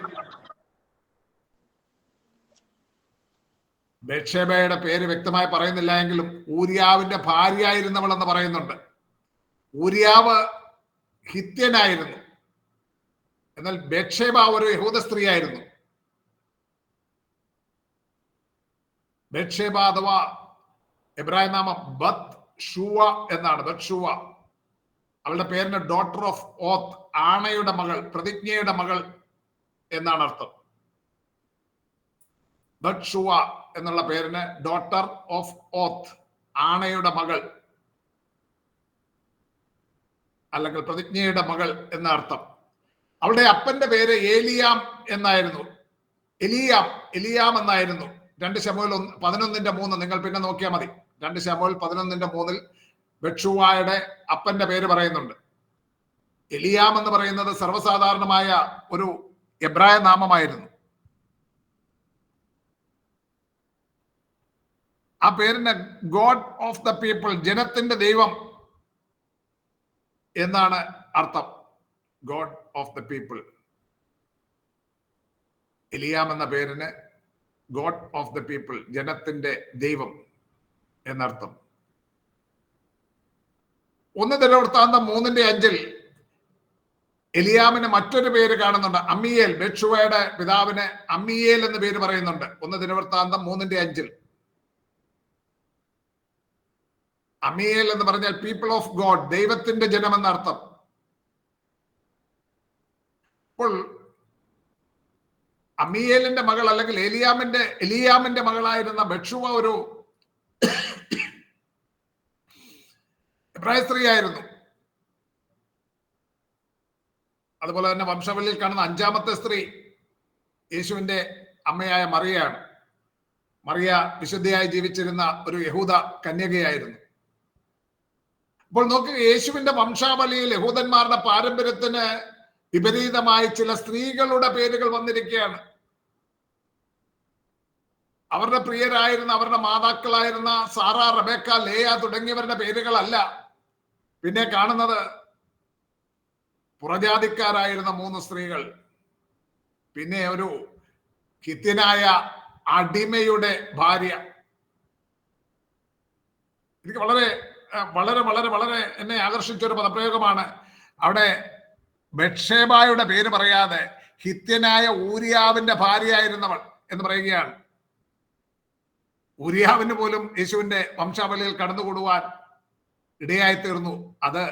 ബത്ശേബയുടെ പേര് വ്യക്തമായി പറയുന്നില്ല എങ്കിലും ഊരിയാവിന്റെ ഭാര്യയായിരുന്നവൾ എന്ന് പറയുന്നുണ്ട്. ഊരിയാവ് ഹിത്യനായിരുന്നു, എന്നാൽ ബത്ശേബ ഒരു യഹൂദ സ്ത്രീയായിരുന്നു. ബത്ശേബ അഥവാ എബ്രായ നാമം ബത്ത് ഷൂവ എന്നാണ്. ബത്ത് ഷൂവ അവളുടെ പേരിന് ഡോട്ടർ ഓഫ് ഓത്ത്, ആണയുടെ മകൾ, പ്രതിജ്ഞയുടെ മകൾ എന്നാണ് അർത്ഥം. ബത്ത് ഷൂവ എന്നുള്ള പേരിന് ഡോട്ടർ ഓഫ് ഓത്ത്, ആണയുടെ മകൾ അല്ലെങ്കിൽ പ്രതിജ്ഞയുടെ മകൾ എന്ന അർത്ഥം. അവളുടെ അപ്പന്റെ പേര് ഏലിയാം എന്നായിരുന്നു. എലിയാം എന്നായിരുന്നു. 2 ശമൂവേൽ 11:3 നിങ്ങൾ പിന്നെ നോക്കിയാൽ മതി. 2 ശമൂവേൽ 11:3 ബത്ശൂവയുടെ അപ്പന്റെ പേര് പറയുന്നുണ്ട്. എലിയാം എന്ന് പറയുന്നത് സർവ്വസാധാരണമായ ഒരു എബ്രായ നാമമായിരുന്നു. ആ പേരിന് ഗോഡ് ഓഫ് ദ പീപ്പിൾ, ജനത്തിന്റെ ദൈവം എന്നാണ് അർത്ഥം. God of the people. Eliam എന്ന പേരിന് ഗോഡ് ഓഫ് ദ പീപ്പിൾ, ജനത്തിന്റെ ദൈവം എന്നർത്ഥം. 1 ദിനവൃത്താന്തം 3:5 എലിയാമിന് മറ്റൊരു പേര് കാണുന്നുണ്ട്, അമ്മിയേൽ. ബത്ശൂവയുടെ പിതാവിന് അമ്മിയേൽ എന്ന് പേര് പറയുന്നുണ്ട് 1 ദിനവൃത്താന്തം 3:5. അമ്മിയേൽ എന്ന് പറഞ്ഞാൽ പീപ്പിൾ ഓഫ് ഗോഡ്, ദൈവത്തിന്റെ ജനം എന്നർത്ഥം. അപ്പോൾ അമ്മിയേലിന്റെ മകൾ അല്ലെങ്കിൽ എലിയാമിന്റെ മകളായിരുന്ന ബത്ശൂവ ഒരു എബ്രായ സ്ത്രീയായിരുന്നു. അതുപോലെ തന്നെ വംശാവലിയിൽ കാണുന്ന 5ാമത്തെ സ്ത്രീ യേശുവിന്റെ അമ്മയായ മറിയയാണ്. മറിയ വിശുദ്ധയായി ജീവിച്ചിരുന്ന ഒരു യഹൂദ കന്യകയായിരുന്നു. അപ്പോൾ നോക്കുക, യേശുവിന്റെ വംശാവലിയിൽ യഹൂദന്മാരുടെ പാരമ്പര്യത്തിന് വിപരീതമായി ചില സ്ത്രീകളുടെ പേരുകൾ വന്നിരിക്കുകയാണ്. അവരുടെ പ്രിയരായിരുന്ന, അവരുടെ മാതാക്കളായിരുന്ന സാറ, റബേക്ക, ലേയ തുടങ്ങിയവരുടെ പേരുകളല്ല പിന്നെ കാണുന്നത്. പുറജാതിക്കാരായിരുന്ന 3 സ്ത്രീകൾ, പിന്നെ ഒരു ഹിത്യനായ അടിമയുടെ ഭാര്യ. എനിക്ക് വളരെ വളരെ വളരെ വളരെ എന്നെ ആകർഷിച്ച ഒരു പദപ്രയോഗമാണ്. അവിടെ ബത്ശേബയുടെ പേര് പറയാതെ ഹിത്യനായ ഊരിയാവിന്റെ ഭാര്യയായിരുന്നവൾ എന്ന് പറയുകയാണ്. ഊരിയാവിന് പോലും യേശുവിന്റെ വംശാവലിയിൽ കടന്നുകൂടുവാൻ ഇടയായി തീർന്നു. അത്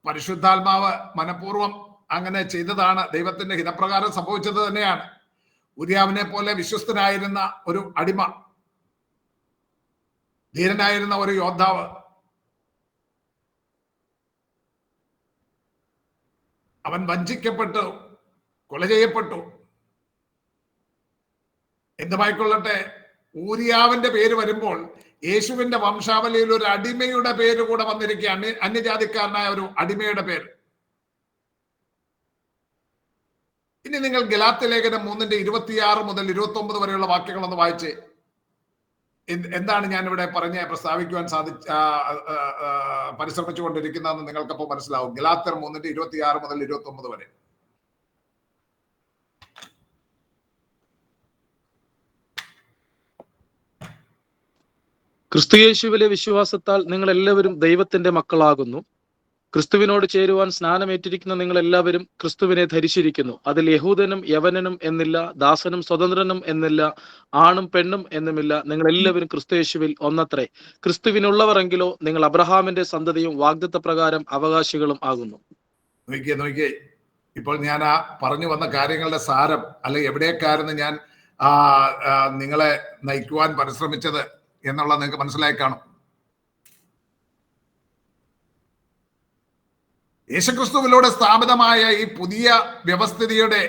പരിശുദ്ധാത്മാവ് മനഃപൂർവ്വം അങ്ങനെ ചെയ്തതാണ്. ദൈവത്തിന്റെ ഹിതപ്രകാരം സംഭവിച്ചത് തന്നെയാണ്. ഊരിയാവിനെ പോലെ വിശ്വസ്തനായിരുന്ന ഒരു അടിമ, ധീരനായിരുന്ന ഒരു യോദ്ധാവ്, അവൻ വഞ്ചിക്കപ്പെട്ടു, കൊല ചെയ്യപ്പെട്ടു. എന്തുമായിക്കൊള്ളട്ടെ, ഊരിയാവിന്റെ പേര് വരുമ്പോൾ യേശുവിന്റെ വംശാവലിയിൽ ഒരു അടിമയുടെ പേര് കൂടെ വന്നിരിക്കുകയാണ്. അന്യജാതിക്കാരനായ ഒരു അടിമയുടെ പേര്. ഇനി നിങ്ങൾ ഗലാത്യ ലേഖനം 3:26 മുതൽ 29 വരെയുള്ള വാക്യങ്ങൾ ഒന്ന് വായിച്ചേ. എന്താണ് ഞാൻ ഇവിടെ പ്രസ്താവിക്കുവാൻ പരിശ്രമിച്ചുകൊണ്ടിരിക്കുന്നതെന്ന് നിങ്ങൾക്കപ്പോൾ മനസ്സിലാവും. ഗലാത്യർ 3:26 മുതൽ 29 വരെ. ക്രിസ്തുയേശുവിലെ വിശ്വാസത്താൽ നിങ്ങൾ എല്ലാവരും ദൈവത്തിന്റെ മക്കളാകുന്നു. ക്രിസ്തുവിനോട് ചേരുവാൻ സ്നാനമേറ്റിരിക്കുന്ന നിങ്ങൾ എല്ലാവരും ക്രിസ്തുവിനെ ധരിച്ചിരിക്കുന്നു. അതിൽ യഹൂദനും യവനനും എന്നില്ല, ദാസനും സ്വതന്ത്രനും എന്നില്ല, ആണും പെണ്ണും എന്നുമില്ല. നിങ്ങൾ എല്ലാവരും ക്രിസ്തുയേശുവിൽ ഒന്നത്രേ. ക്രിസ്തുവിനുള്ളവരെങ്കിലോ നിങ്ങൾ അബ്രഹാമിന്റെ സന്തതിയും വാഗ്ദത്ത പ്രകാരം അവകാശികളും ആകുന്നു. നോക്കിയേ, ഇപ്പോൾ ഞാൻ ആ പറഞ്ഞു വന്ന കാര്യങ്ങളുടെ സാരം, അല്ലെങ്കിൽ എവിടേക്കാരെന്ന് ഞാൻ നിങ്ങളെ നയിക്കുവാൻ പരിശ്രമിച്ചത് എന്നുള്ളത് നിങ്ങൾക്ക് മനസ്സിലായി കാണും. യേശുക്രിസ്തുവിലൂടെ സ്ഥാപിതമായ ഈ പുതിയ വ്യവസ്ഥിതിയുടെ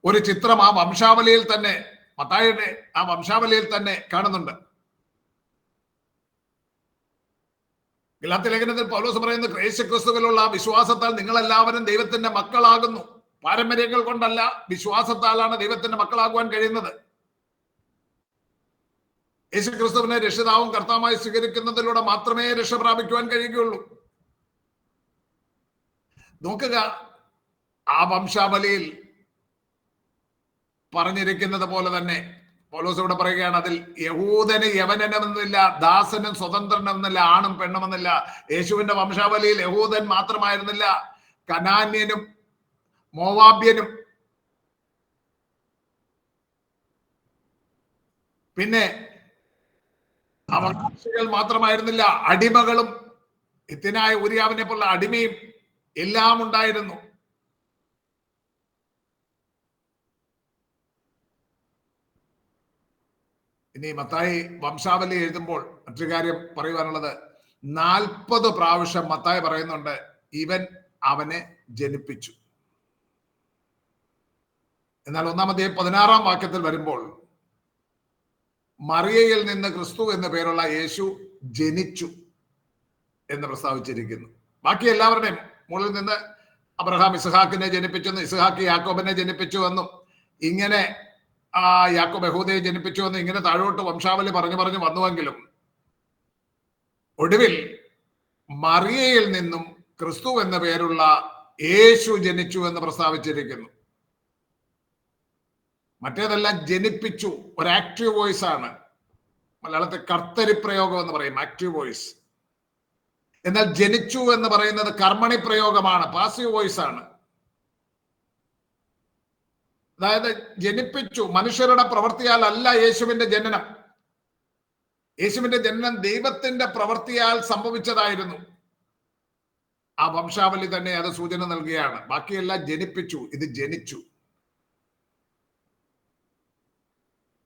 ഒരു ചിത്രം ആ വംശാവലിയിൽ തന്നെ, മത്തായിയുടെ ആ വംശാവലിയിൽ തന്നെ കാണുന്നുണ്ട്. ഗലാത്യ ലേഖനത്തിൽ പൗലോസ് പറയുന്നത്, യേശുക്രിസ്തുവിലുള്ള വിശ്വാസത്താൽ നിങ്ങളെല്ലാവരും ദൈവത്തിന്റെ മക്കളാകുന്നു. പാരമ്പര്യങ്ങൾ കൊണ്ടല്ല, വിശ്വാസത്താലാണ് ദൈവത്തിന്റെ മക്കളാകുവാൻ കഴിയുന്നത്. യേശുക്രിസ്തുവിനെ രക്ഷിതാവും കർത്താവുമായി സ്വീകരിക്കുന്നതിലൂടെ മാത്രമേ രക്ഷ പ്രാപിക്കുവാൻ കഴിയുകയുള്ളൂ. നോക്കുക, ആ വംശാവലിയിൽ പറഞ്ഞിരിക്കുന്നത് പോലെ തന്നെ പൗലോസ് ഇവിടെ പറയുകയാണ്, അതിൽ യഹൂദന് യവനനെന്നില്ല, ദാസനും സ്വതന്ത്രനെന്നില്ല, ആണും പെണ്ണുമെന്നില്ല. യേശുവിന്റെ വംശാവലിയിൽ യഹൂദൻ മാത്രമായിരുന്നില്ല, കനാന്യനും മോവാബ്യനും പിന്നെ അവകാശികൾ മാത്രമായിരുന്നില്ല, അടിമകളും ഹിത്യനായ ഊരിയാവിനെ പോലുള്ള അടിമയും എല്ലാം ഉണ്ടായിരുന്നു. ഇനി മത്തായി വംശാവലി എഴുതുമ്പോൾ മറ്റൊരു കാര്യം പറയുവാനുള്ളത്, 40 പ്രാവശ്യം മത്തായി പറയുന്നുണ്ട്, ഇവൻ അവനെ ജനിപ്പിച്ചു. എന്നാൽ 1-ാം അധ്യായം 16-ാം വാക്യത്തിൽ വരുമ്പോൾ മറിയയിൽ നിന്ന് ക്രിസ്തു എന്ന പേരുള്ള യേശു ജനിച്ചു എന്ന് പ്രസ്താവിച്ചിരിക്കുന്നു. ബാക്കി എല്ലാവരുടെയും മുകളിൽ നിന്ന് അബ്രഹാം ഇസ്ഹാക്കിനെ ജനിപ്പിച്ചെന്നും, ഇസ്ഹാക്ക് യാക്കോബിനെ ജനിപ്പിച്ചു എന്നും, ഇങ്ങനെ യാക്കോബ് യഹൂദയെ ജനിപ്പിച്ചു എന്നും, ഇങ്ങനെ താഴോട്ട് വംശാവലി പറഞ്ഞു വന്നുവെങ്കിലും ഒടുവിൽ മറിയയിൽ നിന്നും ക്രിസ്തു എന്ന പേരുള്ള യേശു ജനിച്ചു എന്ന് പ്രസ്താവിച്ചിരിക്കുന്നു. മറ്റേതെല്ലാം ജനിപ്പിച്ചു, ഒരു ആക്റ്റീവ് വോയിസ് ആണ്. മലയാളത്തിൽ കർത്തരി പ്രയോഗം എന്ന് പറയും, ആക്റ്റീവ് വോയിസ്. എന്നാൽ ജനിച്ചു എന്ന് പറയുന്നത് കർമ്മണി പ്രയോഗമാണ്, പാസീവ് വോയിസ് ആണ്. അതായത് ജനിപ്പിച്ചു, മനുഷ്യരുടെ പ്രവൃത്തിയാൽ അല്ല യേശുവിന്റെ ജനനം. യേശുവിന്റെ ജനനം ദൈവത്തിന്റെ പ്രവൃത്തിയാൽ സംഭവിച്ചതായിരുന്നു. ആ വംശാവലി തന്നെ അത് സൂചന നൽകുകയാണ്. ബാക്കിയെല്ലാം ജനിപ്പിച്ചു, ഇത് ജനിച്ചു.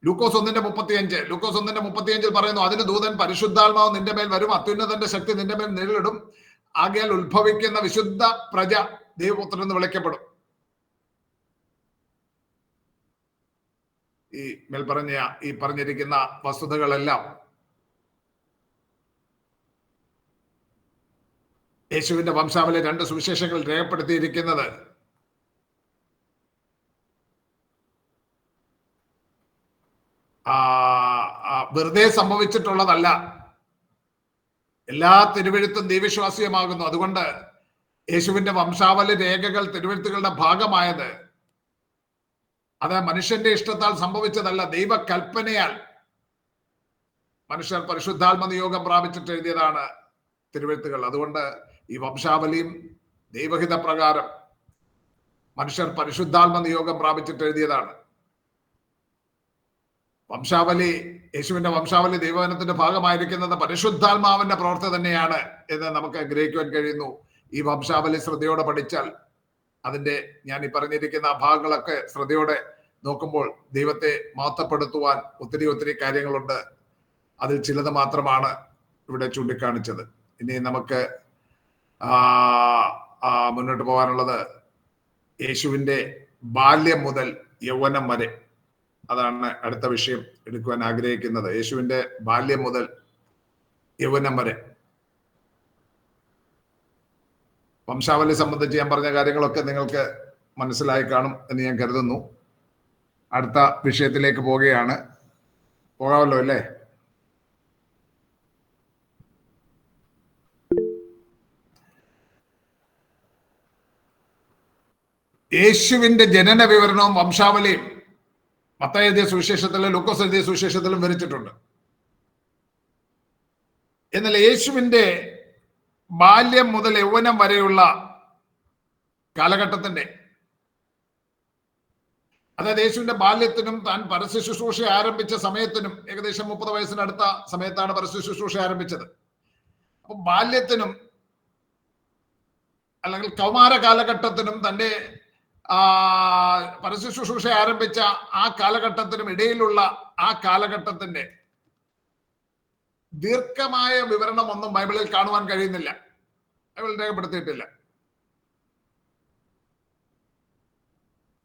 ലൂക്കോസ് 1:35 പറയുന്നു, അതിന് ദൂതൻ, പരിശുദ്ധാത്മാവ് നിന്റെ മേൽ വരും, അത്യുന്നതന്റെ ശക്തി നിന്റെ മേൽ നിഴലിടും, ആകയാൽ ഉത്ഭവിക്കുന്ന വിശുദ്ധ പ്രജ ദൈവപുത്രൻ എന്ന് വിളിക്കപ്പെടും. ഈ പറഞ്ഞിരിക്കുന്ന വസ്തുതകളെല്ലാം യേശുവിന്റെ വംശാവലി 2 സുവിശേഷങ്ങൾ രേഖപ്പെടുത്തിയിരിക്കുന്നത് വെറുതെ സംഭവിച്ചിട്ടുള്ളതല്ല. എല്ലാ തിരുവെഴുത്തും ദൈവവിശ്വാസ്യമാകുന്നു. അതുകൊണ്ട് യേശുവിന്റെ വംശാവലി രേഖകൾ തിരുവെഴുത്തുകളുടെ ഭാഗമായത് അത് മനുഷ്യന്റെ ഇഷ്ടത്താൽ സംഭവിച്ചതല്ല, ദൈവകൽപ്പനയാൽ മനുഷ്യർ പരിശുദ്ധാത്മ നിയോഗം പ്രാപിച്ചിട്ട് എഴുതിയതാണ് തിരുവെഴുത്തുകൾ. അതുകൊണ്ട് ഈ വംശാവലിയും ദൈവഹിത പ്രകാരം മനുഷ്യർ പരിശുദ്ധാത്മ നിയോഗം പ്രാപിച്ചിട്ട് എഴുതിയതാണ്. വംശാവലി, യേശുവിന്റെ വംശാവലി ദൈവവചനത്തിന്റെ ഭാഗമായിരിക്കുന്നത് പരിശുദ്ധാത്മാവിന്റെ പ്രവൃത്തി തന്നെയാണ് എന്ന് നമുക്ക് ഗ്രഹിക്കുവാൻ കഴിയുന്നു. ഈ വംശാവലി ശ്രദ്ധയോടെ പഠിച്ചാൽ, അതിന്റെ ഞാൻ ഈ പറഞ്ഞിരിക്കുന്ന ഭാഗങ്ങളൊക്കെ ശ്രദ്ധയോടെ നോക്കുമ്പോൾ ദൈവത്തെ മഹത്വപ്പെടുത്തുവാൻ ഒത്തിരി കാര്യങ്ങളുണ്ട്. അതിൽ ചിലത് മാത്രമാണ് ഇവിടെ ചൂണ്ടിക്കാണിച്ചത്. ഇനി നമുക്ക് മുന്നോട്ട് പോകാനുള്ളത് യേശുവിന്റെ ബാല്യം മുതൽ യൗവനം വരെ, അതാണ് അടുത്ത വിഷയം എടുക്കുവാൻ ആഗ്രഹിക്കുന്നത്. യേശുവിന്റെ ബാല്യം മുതൽ യൗവനം വരെ. വംശാവലി സംബന്ധിച്ച് ഞാൻ പറഞ്ഞ കാര്യങ്ങളൊക്കെ നിങ്ങൾക്ക് മനസ്സിലായി കാണും എന്ന് ഞാൻ കരുതുന്നു. അടുത്ത വിഷയത്തിലേക്ക് പോകാമല്ലോ അല്ലേ? യേശുവിന്റെ ജനന വിവരണവും വംശാവലിയും മത്തായി എഴുതിയ സുവിശേഷത്തിലും ലൂക്കോസ് എഴുതിയ സുവിശേഷത്തിലും വിവരിച്ചിട്ടുണ്ട്. എന്നാൽ യേശുവിന്റെ ബാല്യം മുതൽ യൗവനം വരെയുള്ള കാലഘട്ടത്തിന്റെ, അതായത് യേശുവിന്റെ ബാല്യത്തിനും താൻ പരസ്യ ശുശ്രൂഷ ആരംഭിച്ച സമയത്തിനും ഏകദേശം 30 വയസ്സിനടുത്ത സമയത്താണ് പരസ്യ ശുശ്രൂഷ ആരംഭിച്ചത്. അപ്പൊ ബാല്യത്തിനും അല്ലെങ്കിൽ കൗമാര കാലഘട്ടത്തിനും തന്റെ പരസ്യ ശുശ്രൂഷ ആരംഭിച്ച ആ കാലഘട്ടത്തിനും ഇടയിലുള്ള ആ കാലഘട്ടത്തിന്റെ ദീർഘമായ വിവരണം ഒന്നും ബൈബിളിൽ കാണുവാൻ കഴിയുന്നില്ല, ബൈബിൾ രേഖപ്പെടുത്തിയിട്ടില്ല.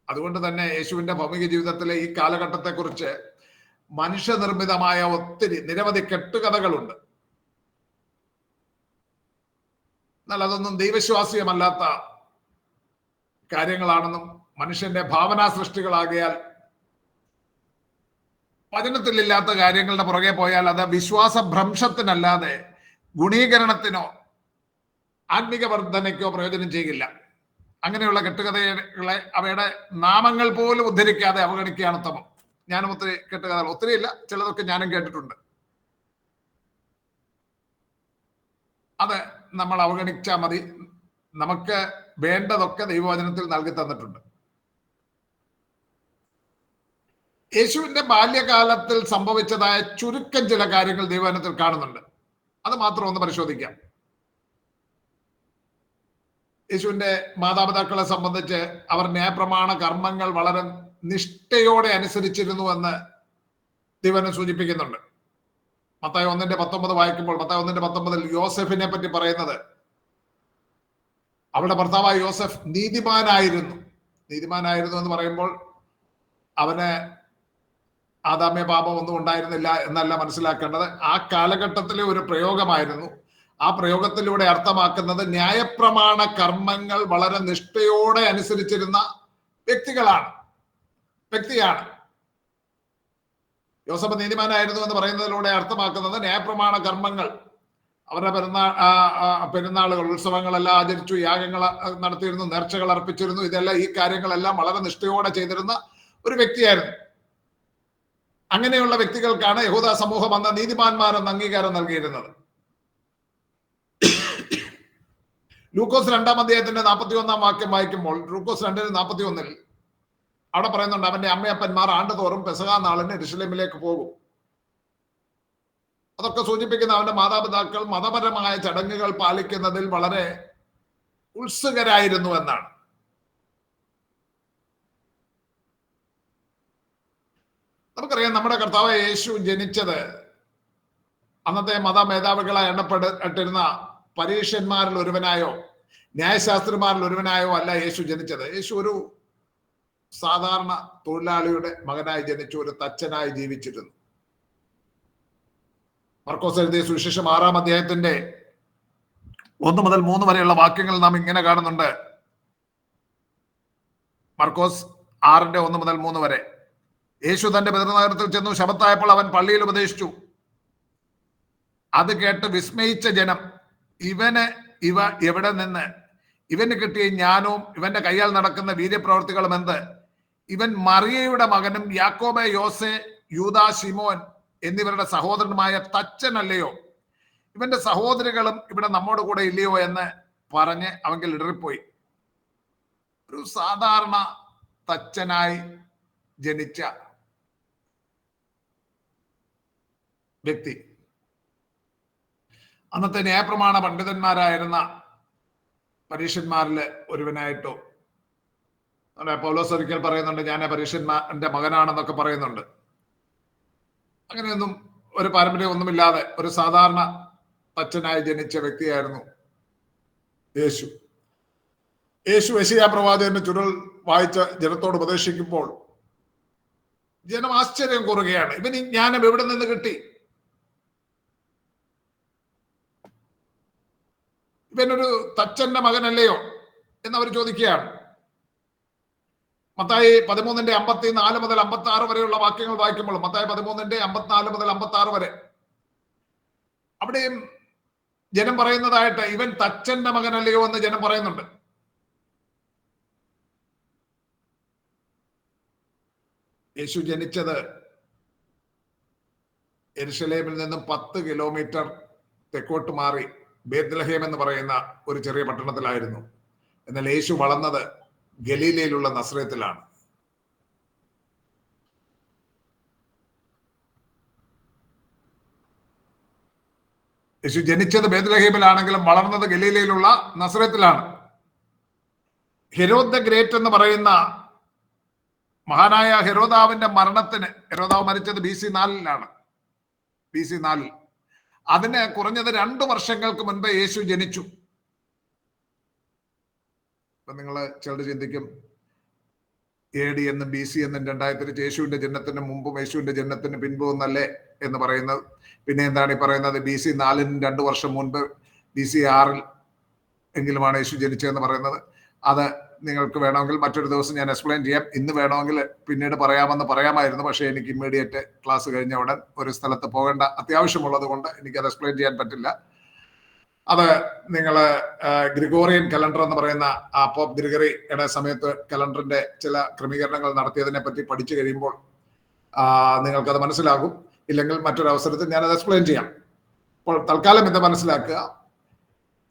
അതുകൊണ്ട് തന്നെ യേശുവിന്റെ ഭൗമിക ജീവിതത്തിലെ ഈ കാലഘട്ടത്തെക്കുറിച്ച് മനുഷ്യനിർമ്മിതമായ നിരവധി കെട്ടുകഥകളുണ്ട്. എന്നാൽ അതൊന്നും ദൈവവിശ്വാസീയമല്ലാത്ത കാര്യങ്ങളാണെന്നും മനുഷ്യന്റെ ഭാവനാ സൃഷ്ടികളാകിയാൽ വചനത്തിലില്ലാത്ത കാര്യങ്ങളുടെ പുറകെ പോയാൽ അത് വിശ്വാസ ഭ്രംശത്തിനല്ലാതെ ഗുണീകരണത്തിനോ ആത്മിക വർധനയ്ക്കോ പ്രയോജനം ചെയ്യില്ല. അങ്ങനെയുള്ള കെട്ടുകഥകളെ അവയുടെ നാമങ്ങൾ പോലും ഉദ്ധരിക്കാതെ അവഗണിക്കുകയാണ് ഉത്തമം. ഞാനും ഒത്തിരി കെട്ടുകഥകൾ, ഒത്തിരിയില്ല, ചിലതൊക്കെ ഞാനും കേട്ടിട്ടുണ്ട്. അത് നമ്മൾ അവഗണിച്ചാൽ മതി. നമുക്ക് വേണ്ടതൊക്കെ ദൈവവചനത്തിൽ നൽകി തന്നിട്ടുണ്ട്. യേശുവിന്റെ ബാല്യകാലത്തിൽ സംഭവിച്ചതായ ചുരുക്കം ചില കാര്യങ്ങൾ ദൈവവചനത്തിൽ കാണുന്നുണ്ട്. അത് മാത്രം ഒന്ന് പരിശോധിക്കാം. യേശുവിന്റെ മാതാപിതാക്കളെ സംബന്ധിച്ച് അവർ ന്യായപ്രമാണ കർമ്മങ്ങൾ വളരെ നിഷ്ഠയോടെ അനുസരിച്ചിരുന്നുവെന്ന് ദൈവവചനം സൂചിപ്പിക്കുന്നുണ്ട്. മത്തായി 1:19 വായിക്കുമ്പോൾ, മത്തായി 1:19 യോസെഫിനെ പറ്റി പറയുന്നത്, അവളുടെ ഭർത്താവായ യോസെഫ് നീതിമാനായിരുന്നു എന്ന് പറയുമ്പോൾ അവന് ആദാമ്യ പാപം ഒന്നും ഉണ്ടായിരുന്നില്ല എന്നല്ല മനസ്സിലാക്കേണ്ടത്. ആ കാലഘട്ടത്തിലെ ഒരു പ്രയോഗമായിരുന്നു. ആ പ്രയോഗത്തിലൂടെ അർത്ഥമാക്കുന്നത് ന്യായപ്രമാണ കർമ്മങ്ങൾ വളരെ നിഷ്ഠയോടെ അനുസരിച്ചിരുന്ന വ്യക്തിയാണ്. യോസഫ് നീതിമാനായിരുന്നു എന്ന് പറയുന്നതിലൂടെ അർത്ഥമാക്കുന്നത് ന്യായപ്രമാണ കർമ്മങ്ങൾ, അവരുടെ പെരുന്നാളുകൾ, ഉത്സവങ്ങളെല്ലാം ആചരിച്ചു, യാഗങ്ങൾ നടത്തിയിരുന്നു, നേർച്ചകൾ അർപ്പിച്ചിരുന്നു. ഈ കാര്യങ്ങളെല്ലാം വളരെ നിഷ്ഠയോടെ ചെയ്തിരുന്ന ഒരു വ്യക്തിയായിരുന്നു. അങ്ങനെയുള്ള വ്യക്തികൾക്കാണ് യഹൂദ സമൂഹം അന്ന് നീതിമാന്മാരെന്ന് അംഗീകാരം നൽകിയിരുന്നത്. ലൂക്കോസ് 2-ാം അധ്യായത്തിന്റെ 41-ാം വാക്യം വായിക്കുമ്പോൾ, ലൂക്കോസ് 2:41 അവിടെ പറയുന്നുണ്ട്, അവന്റെ അമ്മയപ്പന്മാർ ആണ്ടുതോറും പെസഹാ നാളിന് യെരൂശലേമിലേക്ക് പോകും. അതൊക്കെ സൂചിപ്പിക്കുന്ന അവന്റെ മാതാപിതാക്കൾ മതപരമായ ചടങ്ങുകൾ പാലിക്കുന്നതിൽ വളരെ ഉത്സുകരായിരുന്നു എന്നാണ്. നമുക്കറിയാം, നമ്മുടെ കർത്താവ് യേശു ജനിച്ചത് അന്നത്തെ മതമേധാവികളായി എണ്ണപ്പെട്ടിരുന്ന പരീക്ഷന്മാരിൽ ഒരുവനായോ ന്യായശാസ്ത്രിമാരിൽ ഒരുവനായോ അല്ല യേശു ജനിച്ചത്. യേശു ഒരു സാധാരണ തൊഴിലാളിയുടെ മകനായി ജനിച്ചു, ഒരു തച്ചനായി ജീവിച്ചിരുന്നു. മർക്കോസ് എഴുതിയ സുവിശേഷം 6-ാം അധ്യായത്തിന്റെ 1 മുതൽ 3 വരെയുള്ള വാക്യങ്ങൾ നാം ഇങ്ങനെ കാണുന്നുണ്ട്. മർക്കോസ് 6:1 മുതൽ 3 വരെ. യേശു തന്റെ പിതൃനഗരത്തിൽ ചെന്നു. ശബത്തായപ്പോൾ അവൻ പള്ളിയിൽ ഉപദേശിച്ചു. അത് കേട്ട് വിസ്മയിച്ച ജനം, ഇവ എവിടെ നിന്ന്? ഇവന് കിട്ടിയ ജ്ഞാനവും ഇവന്റെ കയ്യാൽ നടക്കുന്ന വീര്യപ്രവർത്തികളും എന്ത്? ഇവൻ മറിയയുടെ മകനും യാക്കോബ്, യോസെ, യൂദാ, ശിമോൻ എന്നിവരുടെ സഹോദരനുമായ തച്ചനല്ലയോ? ഇവന്റെ സഹോദരികളും ഇവിടെ നമ്മോട് കൂടെ ഇല്ലയോ എന്ന് പറഞ്ഞ് അവങ്കിൽ ഇടറിപ്പോയി. ഒരു സാധാരണ തച്ചനായി ജനിച്ച വ്യക്തി, അന്നത്തെ ന്യായപ്രമാണ പണ്ഡിതന്മാരായിരുന്ന പരീക്ഷന്മാരിൽ ഒരുവനായിട്ടോ, പൗലോസ് ഒരിക്കൽ പറയുന്നുണ്ട്, ഞാൻ പരീക്ഷന്മാരുടെ മകനാണെന്നൊക്കെ പറയുന്നുണ്ട്. അങ്ങനെയൊന്നും ഒരു പാരമ്പര്യം ഒന്നുമില്ലാതെ ഒരു സാധാരണ തച്ചനായി ജനിച്ച വ്യക്തിയായിരുന്നു യേശു. യെശയ്യാ പ്രവാചകന്റെ ചുരുൾ വായിച്ച് ജനത്തോട് ഉപദേശിക്കുമ്പോൾ ജനം ആശ്ചര്യം കൂറുകയാണ്. ഇവൻ ഈ ജ്ഞാനം എവിടെ നിന്ന് കിട്ടി? ഇവനൊരു തച്ചന്റെ മകനല്ലയോ എന്നവർ ചോദിക്കുകയാണ്. മത്തായി 13:54 മുതൽ 56 വരെയുള്ള വാക്യങ്ങൾ വായിക്കുമ്പോൾ, മത്തായി 13:54 മുതൽ 56 വരെ, അവിടെയും ജനം പറയുന്നതായിട്ട് ഇവൻ തച്ചന്റെ മകനല്ലയോ എന്ന് ജനം പറയുന്നുണ്ട്. യേശു ജനിച്ചത് യെരൂശലേമിൽ നിന്നും 10 കിലോമീറ്റർ തെക്കോട്ട് മാറി ബേത്ലഹേം എന്ന് പറയുന്ന ഒരു ചെറിയ പട്ടണത്തിലായിരുന്നു. എന്നാൽ യേശു വളർന്നത് ഗലീലയിലുള്ള നസ്രയത്തിലാണ്. യേശു ജനിച്ചത് ബേത്ലഹേമിലാണെങ്കിലും വളർന്നത് ഗലീലയിലുള്ള നസ്രയത്തിലാണ്. ഹെരോദ് ദ ഗ്രേറ്റ് എന്ന് പറയുന്ന മഹാനായ ഹെരോദാവിന്റെ മരണത്തിന്, ഹെരോദാവ് മരിച്ചത് BC 4-ലാണ്, BC 4-ൽ, അതിന് കുറഞ്ഞത് 2 വർഷങ്ങൾക്ക് മുൻപ് യേശു ജനിച്ചു. അപ്പൊ നിങ്ങൾ ചിലർ ചിന്തിക്കും AD എന്നും BC എന്നും 2000 യേശുവിന്റെ ജനനത്തിന് മുമ്പും യേശുവിന്റെ ജനനത്തിന് പിൻപും എന്നല്ലേ എന്ന് പറയുന്നത്. പിന്നെ എന്താണ് ഈ പറയുന്നത്? BC 4-ന് 2 വർഷം മുൻപ് BC 6-ൽ എങ്കിലുമാണ് യേശു ജനിച്ചതെന്ന് പറയുന്നത്. അത് നിങ്ങൾക്ക് വേണമെങ്കിൽ മറ്റൊരു ദിവസം ഞാൻ എക്സ്പ്ലെയിൻ ചെയ്യാം. ഇന്ന് വേണമെങ്കിൽ പിന്നീട് പറയാമായിരുന്നു. പക്ഷേ എനിക്ക് ഇമ്മീഡിയറ്റ് ക്ലാസ് കഴിഞ്ഞ ഉടൻ ഒരു സ്ഥലത്ത് പോകേണ്ട അത്യാവശ്യമുള്ളത് കൊണ്ട് എനിക്കത് എക്സ്പ്ലെയിൻ ചെയ്യാൻ പറ്റില്ല. അത് നിങ്ങൾ ഗ്രിഗോറിയൻ കലണ്ടർ എന്ന് പറയുന്ന പോപ്പ് ഗ്രിഗറിയുടെ സമയത്ത് കലണ്ടറിന്റെ ചില ക്രമീകരണങ്ങൾ നടത്തിയതിനെ പറ്റി പഠിച്ചു കഴിയുമ്പോൾ നിങ്ങൾക്കത് മനസ്സിലാകും. ഇല്ലെങ്കിൽ മറ്റൊരു അവസരത്തിൽ ഞാനത് എക്സ്പ്ലെയിൻ ചെയ്യാം. അപ്പോൾ തൽക്കാലം ഇത് മനസ്സിലാക്കുക.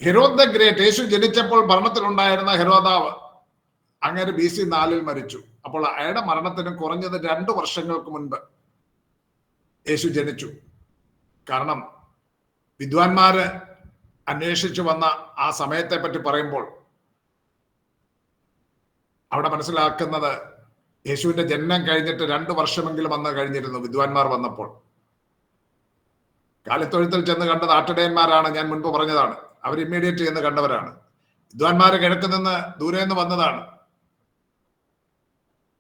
ഹെരോദ് ദ ഗ്രേറ്റ്, യേശു ജനിച്ചപ്പോൾ ഭരണത്തിലുണ്ടായിരുന്ന ഹെരോദാവ് അങ്ങനെ BC 4-ൽ മരിച്ചു. അപ്പോൾ അയാളുടെ മരണത്തിന് കുറഞ്ഞത് 2 വർഷങ്ങൾക്ക് മുൻപ് യേശു ജനിച്ചു. കാരണം വിദ്വാൻമാര് അന്വേഷിച്ചു വന്ന ആ സമയത്തെ പറ്റി പറയുമ്പോൾ അവിടെ മനസ്സിലാക്കുന്നത് യേശുവിന്റെ ജനനം കഴിഞ്ഞിട്ട് 2 വർഷമെങ്കിലും വന്ന് കഴിഞ്ഞിരുന്നു. വിദ്വാൻമാർ വന്നപ്പോൾ കാലിത്തൊഴുത്തിൽ ചെന്ന് കണ്ടത് ആട്ടിടയന്മാരാണ്. ഞാൻ മുൻപ് പറഞ്ഞതാണ്, അവർ ഇമ്മീഡിയറ്റ് ചെന്ന് കണ്ടവരാണ്. വിദ്വാൻമാര് കിഴക്ക് നിന്ന് ദൂരെ നിന്ന് വന്നതാണ്.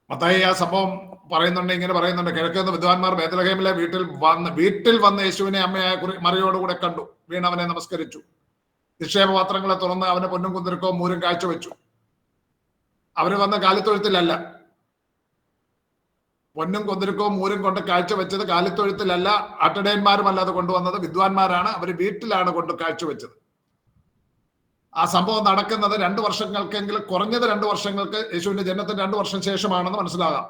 മത്തായി ആ സംഭവം ഇങ്ങനെ പറയുന്നുണ്ട്. കിഴക്ക് നിന്ന് വിദ്വാൻമാർ ബേത്ലഹേമിലെ വീട്ടിൽ വന്ന് യേശുവിനെ അമ്മയായ മറിയോടുകൂടെ കണ്ടു, വീണവനെ നമസ്കരിച്ചു. നിക്ഷേപപാത്രങ്ങളെ തുറന്ന് അവന് പൊന്നും കുന്തിരിക്കവും മൂരും കാഴ്ചവെച്ചു. അവര് വന്ന കാലിത്തൊഴുത്തിലല്ല, പൊന്നും കുന്തിരിക്കവും മൂരും കൊണ്ട് കാഴ്ചവെച്ചത് കാലിത്തൊഴുത്തിലല്ല, ആട്ടിടയന്മാരുമല്ല അത് കൊണ്ടുവന്നത്, വിദ്വാൻമാരാണ്. അവര് വീട്ടിലാണ് കൊണ്ട് കാഴ്ചവെച്ചത്. ആ സംഭവം നടക്കുന്നത് 2 വർഷങ്ങൾക്കെങ്കിലും, കുറഞ്ഞത് 2 വർഷങ്ങൾക്ക്, യേശുവിന്റെ ജനനത്തിന് 2 വർഷം ശേഷമാണെന്ന് മനസ്സിലാകാം.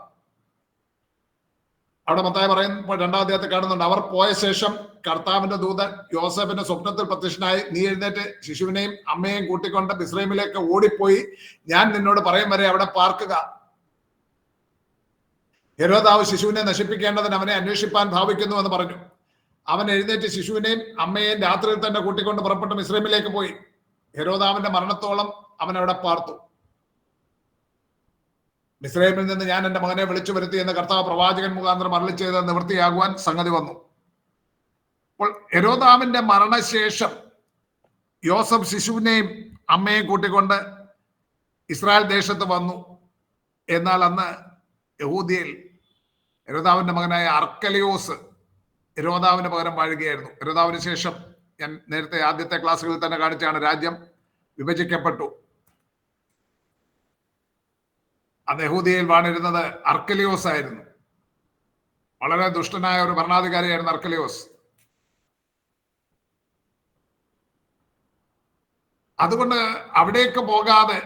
അവിടെ മത്തായി പറയുമ്പോൾ 2-ാം അധ്യായത്തിൽ കാണുന്നുണ്ട്. അവർ പോയ ശേഷം കർത്താവിന്റെ ദൂതൻ യോസേഫിന്റെ സ്വപ്നത്തിൽ പ്രത്യക്ഷനായി, നീ എഴുന്നേറ്റ് ശിശുവിനെയും അമ്മയെയും കൂട്ടിക്കൊണ്ട് മിസ്രൈമിലേക്ക് ഓടിപ്പോയി, ഞാൻ നിന്നോട് പറയും വരെ അവിടെ പാർക്കുക. ഹെരോദാവ് ശിശുവിനെ നശിപ്പിക്കേണ്ടതിന് അവനെ അന്വേഷിപ്പാൻ ഭാവിക്കുന്നു എന്ന് പറഞ്ഞു. അവൻ എഴുന്നേറ്റ് ശിശുവിനെയും അമ്മയെയും രാത്രിയിൽ തന്നെ കൂട്ടിക്കൊണ്ട് പുറപ്പെട്ട് മിസ്രൈമിലേക്ക് പോയി. ഹെരോദാവിന്റെ മരണത്തോളം അവൻ അവിടെ പാർത്തു. മിസ്രൈമിൽ നിന്ന് ഞാൻ എന്റെ മകനെ വിളിച്ചു വരുത്തി എന്ന് കർത്താവ് പ്രവാചകൻ മുഖാന്തരം അരുളി ചെയ്ത് നിവൃത്തിയാകുവാൻ സംഗതി വന്നു. അപ്പോൾ ഹെരോദാവിന്റെ മരണശേഷം യോസഫ് ശിശുവിനെയും അമ്മയെയും കൂട്ടിക്കൊണ്ട് ഇസ്രായേൽ ദേശത്ത് വന്നു. എന്നാൽ അന്ന് യഹൂദിയയിൽ ഹെരോദാവിന്റെ മകനായ അർക്കലിയോസ് ഹെരോദാവിന് പകരം വാഴുകയായിരുന്നു. ഹെരോദാവിന് ശേഷം ഞാൻ നേരത്തെ ആദ്യത്തെ ക്ലാസ്സുകളിൽ തന്നെ കാണിച്ചാണ്, രാജ്യം വിഭജിക്കപ്പെട്ടു. അന്ന് യഹൂദിയയിൽ വാണിരുന്നത് അർക്കലിയോസ് ആയിരുന്നു. വളരെ ദുഷ്ടനായ ഒരു ഭരണാധികാരിയായിരുന്നു അർക്കലിയോസ്. അതുകൊണ്ട് അവിടേക്ക് പോകാതെ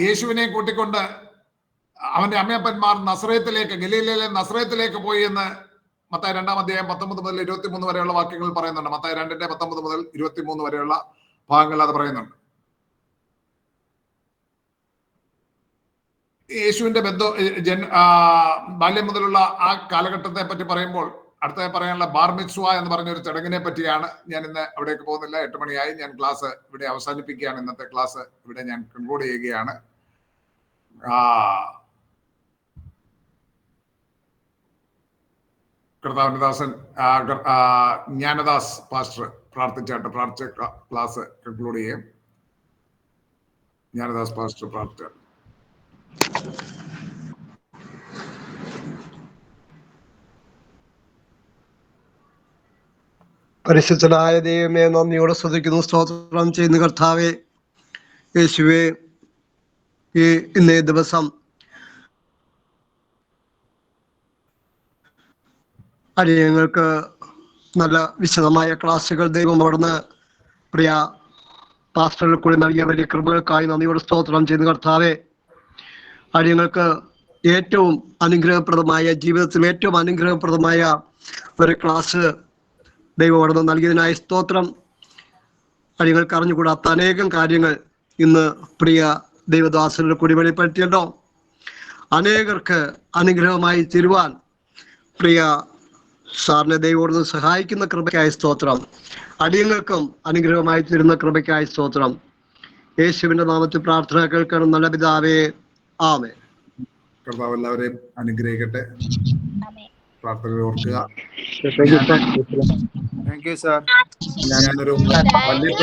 യേശുവിനെ കൂട്ടിക്കൊണ്ട് അവന്റെ അമ്മയപ്പന്മാർ നസ്രയത്തിലേക്ക്, ഗലീലയിലെ നസ്രയത്തിലേക്ക് പോയി എന്ന് മത്തായി 2-ാം അധ്യായം 19 മുതൽ 23 വരെയുള്ള വാക്യങ്ങൾ പറയുന്നുണ്ട്. മത്തായി 2-ന്റെ 19 മുതൽ 23 വരെയുള്ള ഭാഗങ്ങൾ അത് പറയുന്നുണ്ട്. യേശുവിന്റെ ബാല്യം മുതലുള്ള ആ കാലഘട്ടത്തെ പറ്റി പറയുമ്പോൾ അടുത്ത പറയാനുള്ള ബാർമിത്സ്വ എന്ന് പറഞ്ഞൊരു ചടങ്ങിനെ പറ്റിയാണ്. ഞാൻ ഇന്ന് അവിടേക്ക് പോകുന്നില്ല, 8 മണിയായി. ഞാൻ ക്ലാസ് ഇവിടെ അവസാനിപ്പിക്കുകയാണ്. ഇന്നത്തെ ക്ലാസ് ഇവിടെ ഞാൻ കൺക്ലൂഡ് ചെയ്യുകയാണ്. കർത്താവിന്റെ ദാസൻ ജ്ഞാനദാസ് പാസ്റ്റർ പ്രാർത്ഥിച്ച ക്ലാസ് കൺക്ലൂഡ് ചെയ്യും. ജ്ഞാനദാസ് പാസ്റ്റർ പ്രാർത്ഥിച്ച. പരിശുദ്ധനായ ദൈവമേ, നന്ദിയോടെ സ്തുതിക്കുന്നു, സ്തോത്രം ചെയ്യുന്ന കർത്താവേ. യേശുവേ, ഇന്നേ ദിവസം അടിയങ്ങൾക്ക് നല്ല വിശദമായ ക്ലാസ്സുകൾ ദൈവം അവിടുന്ന് പ്രിയ പാസ്റ്ററിൽ കൂടി നൽകിയ വലിയ കൃപകൾക്കായി നന്ദിയോടെ സ്തോത്രം ചെയ്യുന്ന കർത്താവേ. അടിയങ്ങൾക്ക് ഏറ്റവും അനുഗ്രഹപ്രദമായ, ജീവിതത്തിൽ ഏറ്റവും അനുഗ്രഹപ്രദമായ ഒരു ക്ലാസ് ദൈവം അവിടുന്ന് നൽകിയതിനായി സ്തോത്രം. അടിയങ്ങൾക്ക് അറിഞ്ഞുകൂടാത്ത അനേകം കാര്യങ്ങൾ ഇന്ന് പ്രിയ ദൈവദാസനിൽ കൂടി വെളിപ്പെടുത്തിയല്ലോ. അനേകർക്ക് അനുഗ്രഹമായി തീരുവാൻ പ്രിയ സാറിനെ ദൈവം സഹായിക്കുന്ന കൃപയ്ക്കായി സ്തോത്രം. അടിയങ്ങൾക്കും അനുഗ്രഹമായി തീരുന്ന കൃപയ്ക്കായി സ്തോത്രം. യേശുവിന്റെ നാമത്തിൽ പ്രാർത്ഥന കേൾക്കണം നല്ല പിതാവേ, ആമേൻ. കർത്താവ് എല്ലാവരെയും അനുഗ്രഹിക്കട്ടെ. പ്രാർത്ഥനകൾ ഓർക്കുക. Thank you sir. ഞാനൊരു വലിയ